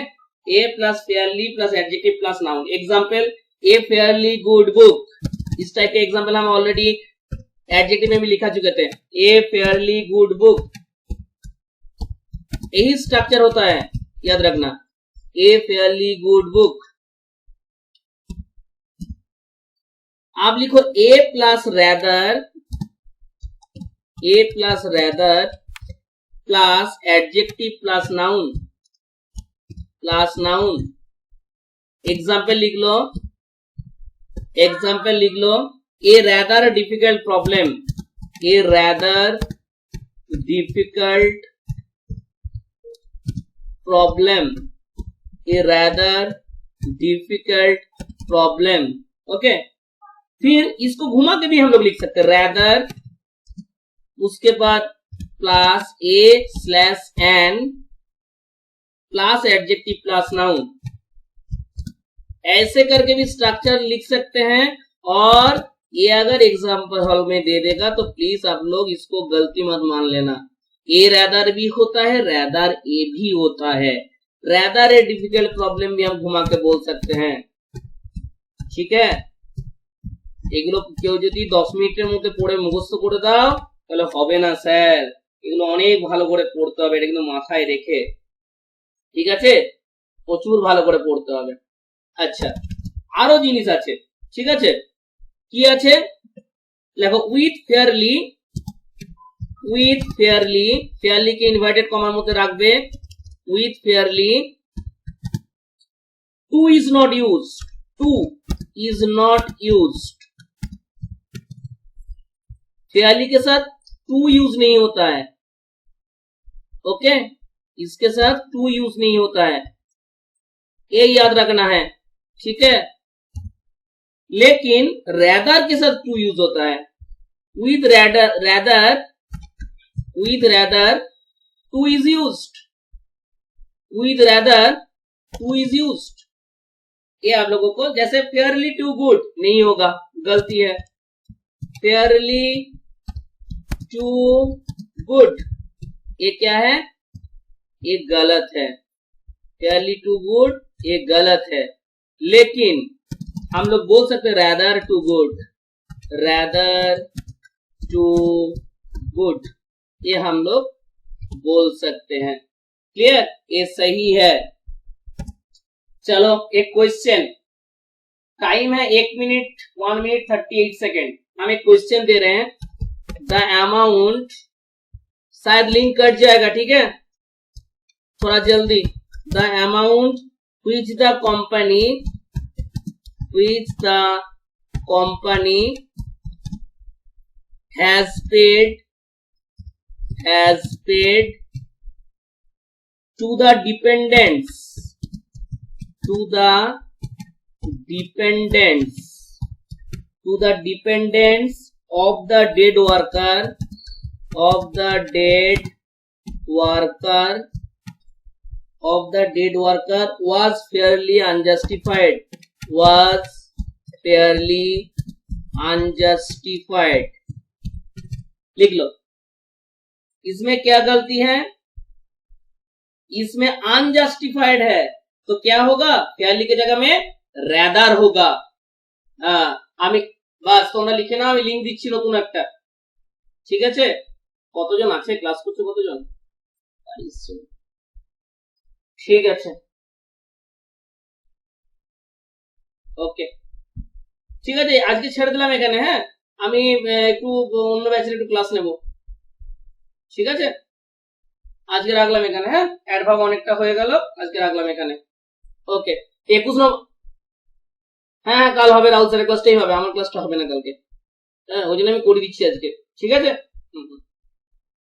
a plus fairly plus adjective plus noun. Example, a fairly good book, इस टाइप के एग्जाम्पल हम ऑलरेडी एडजेक्टिव में भी लिखा चुके थे, ए फेयरली गुड बुक, यही स्ट्रक्चर होता है, याद रखना, ए फेयरली गुड बुक। आप लिखो a plus rather plus adjective plus noun. Example लिख लो, a rather difficult problem, a rather difficult problem, a rather difficult problem. Okay, फिर इसको घुमा के भी हम लोग लिख सकते हैं rather, उसके बाद plus a/n plus adjective plus noun, ऐसे करके भी स्ट्रक्चर लिख सकते हैं। और ये अगर एग्जाम्पल हॉल में दे देगा तो प्लीज आप लोग इसको गलती मत मान लेना, ए रैदर भी होता है, रैदर ए भी होता है, रैदर ए डिफिकल्ट प्रॉब्लम भी हम घुमा के बोल सकते हैं। ठीक है, এগুলো কেউ যদি 10 মিনিটের মধ্যে পড়ে মুখস্থ করে দাও তাহলে হবে না স্যার, এগুলো অনেক ভালো করে পড়তে হবে, এটা কিন্তু মাথায় রেখে, ঠিক আছে, প্রচুর ভালো করে পড়তে হবে। আচ্ছা, আরো জিনিস আছে, ঠিক আছে, কি আছে দেখো, with fairly, with fairly, fairly কে ইনভার্টেড কমার মধ্যে রাখবে, with fairly to is not used, to is not used, fairly के साथ टू यूज नहीं होता है। ओके, इसके साथ टू यूज नहीं होता है, ये याद रखना है। ठीक है, लेकिन रैदर के साथ टू यूज होता है, with rather, rather with rather to is used, with rather to is used. ये आप लोगों को, जैसे फेयरली टू गुड नहीं होगा, गलती है, फेयरली टू गुड ये क्या है, ये गलत है, फेयरली टू गुड ये गलत है। लेकिन हम लोग बोल सकते हैं rather too good, rather too good, ये हम लोग बोल सकते हैं। क्लियर, ये सही है। चलो एक क्वेश्चन, टाइम है 1 मिनट 1 मिनट 38 सेकेंड, हम एक क्वेश्चन दे रहे हैं, द अमाउंट, शायद लिंक कट जाएगा, ठीक है, थोड़ा जल्दी, the amount which the company has paid to the dependents, to the dependents of the dead worker, was fairly unjustified, लिख लो। इसमें क्या गलती है, इसमें अनजस्टिफाइड है, तो क्या होगा, फेयरली की जगह में रैदर होगा। আমি বাস তোমরা লিখে নাও, আমি লিংক দিচ্ছি নতুন একটা, ঠিক আছে। কতজন আছে ক্লাস করছো, কতজন, ঠিক আছে, ওকে, ঠিক আছে, আজকে ছেড়ে দিলাম এখানে। হ্যাঁ, আমি একটু অন্য ব্যাচের একটু ক্লাস নেব, ঠিক আছে, আজকে রাখলাম এখানে। হ্যাঁ, অ্যাডভার্ব অনেকটা হয়ে গেল, আজকে রাখলাম এখানে। ওকে, 21 নম্বর, হ্যাঁ কাল হবে, রাহুল স্যারের ক্লাসটাই হবে, আমার ক্লাসটা হবে না কালকে। হ্যাঁ, ওই জন্য আমি করে দিচ্ছি আজকে, ঠিক আছে।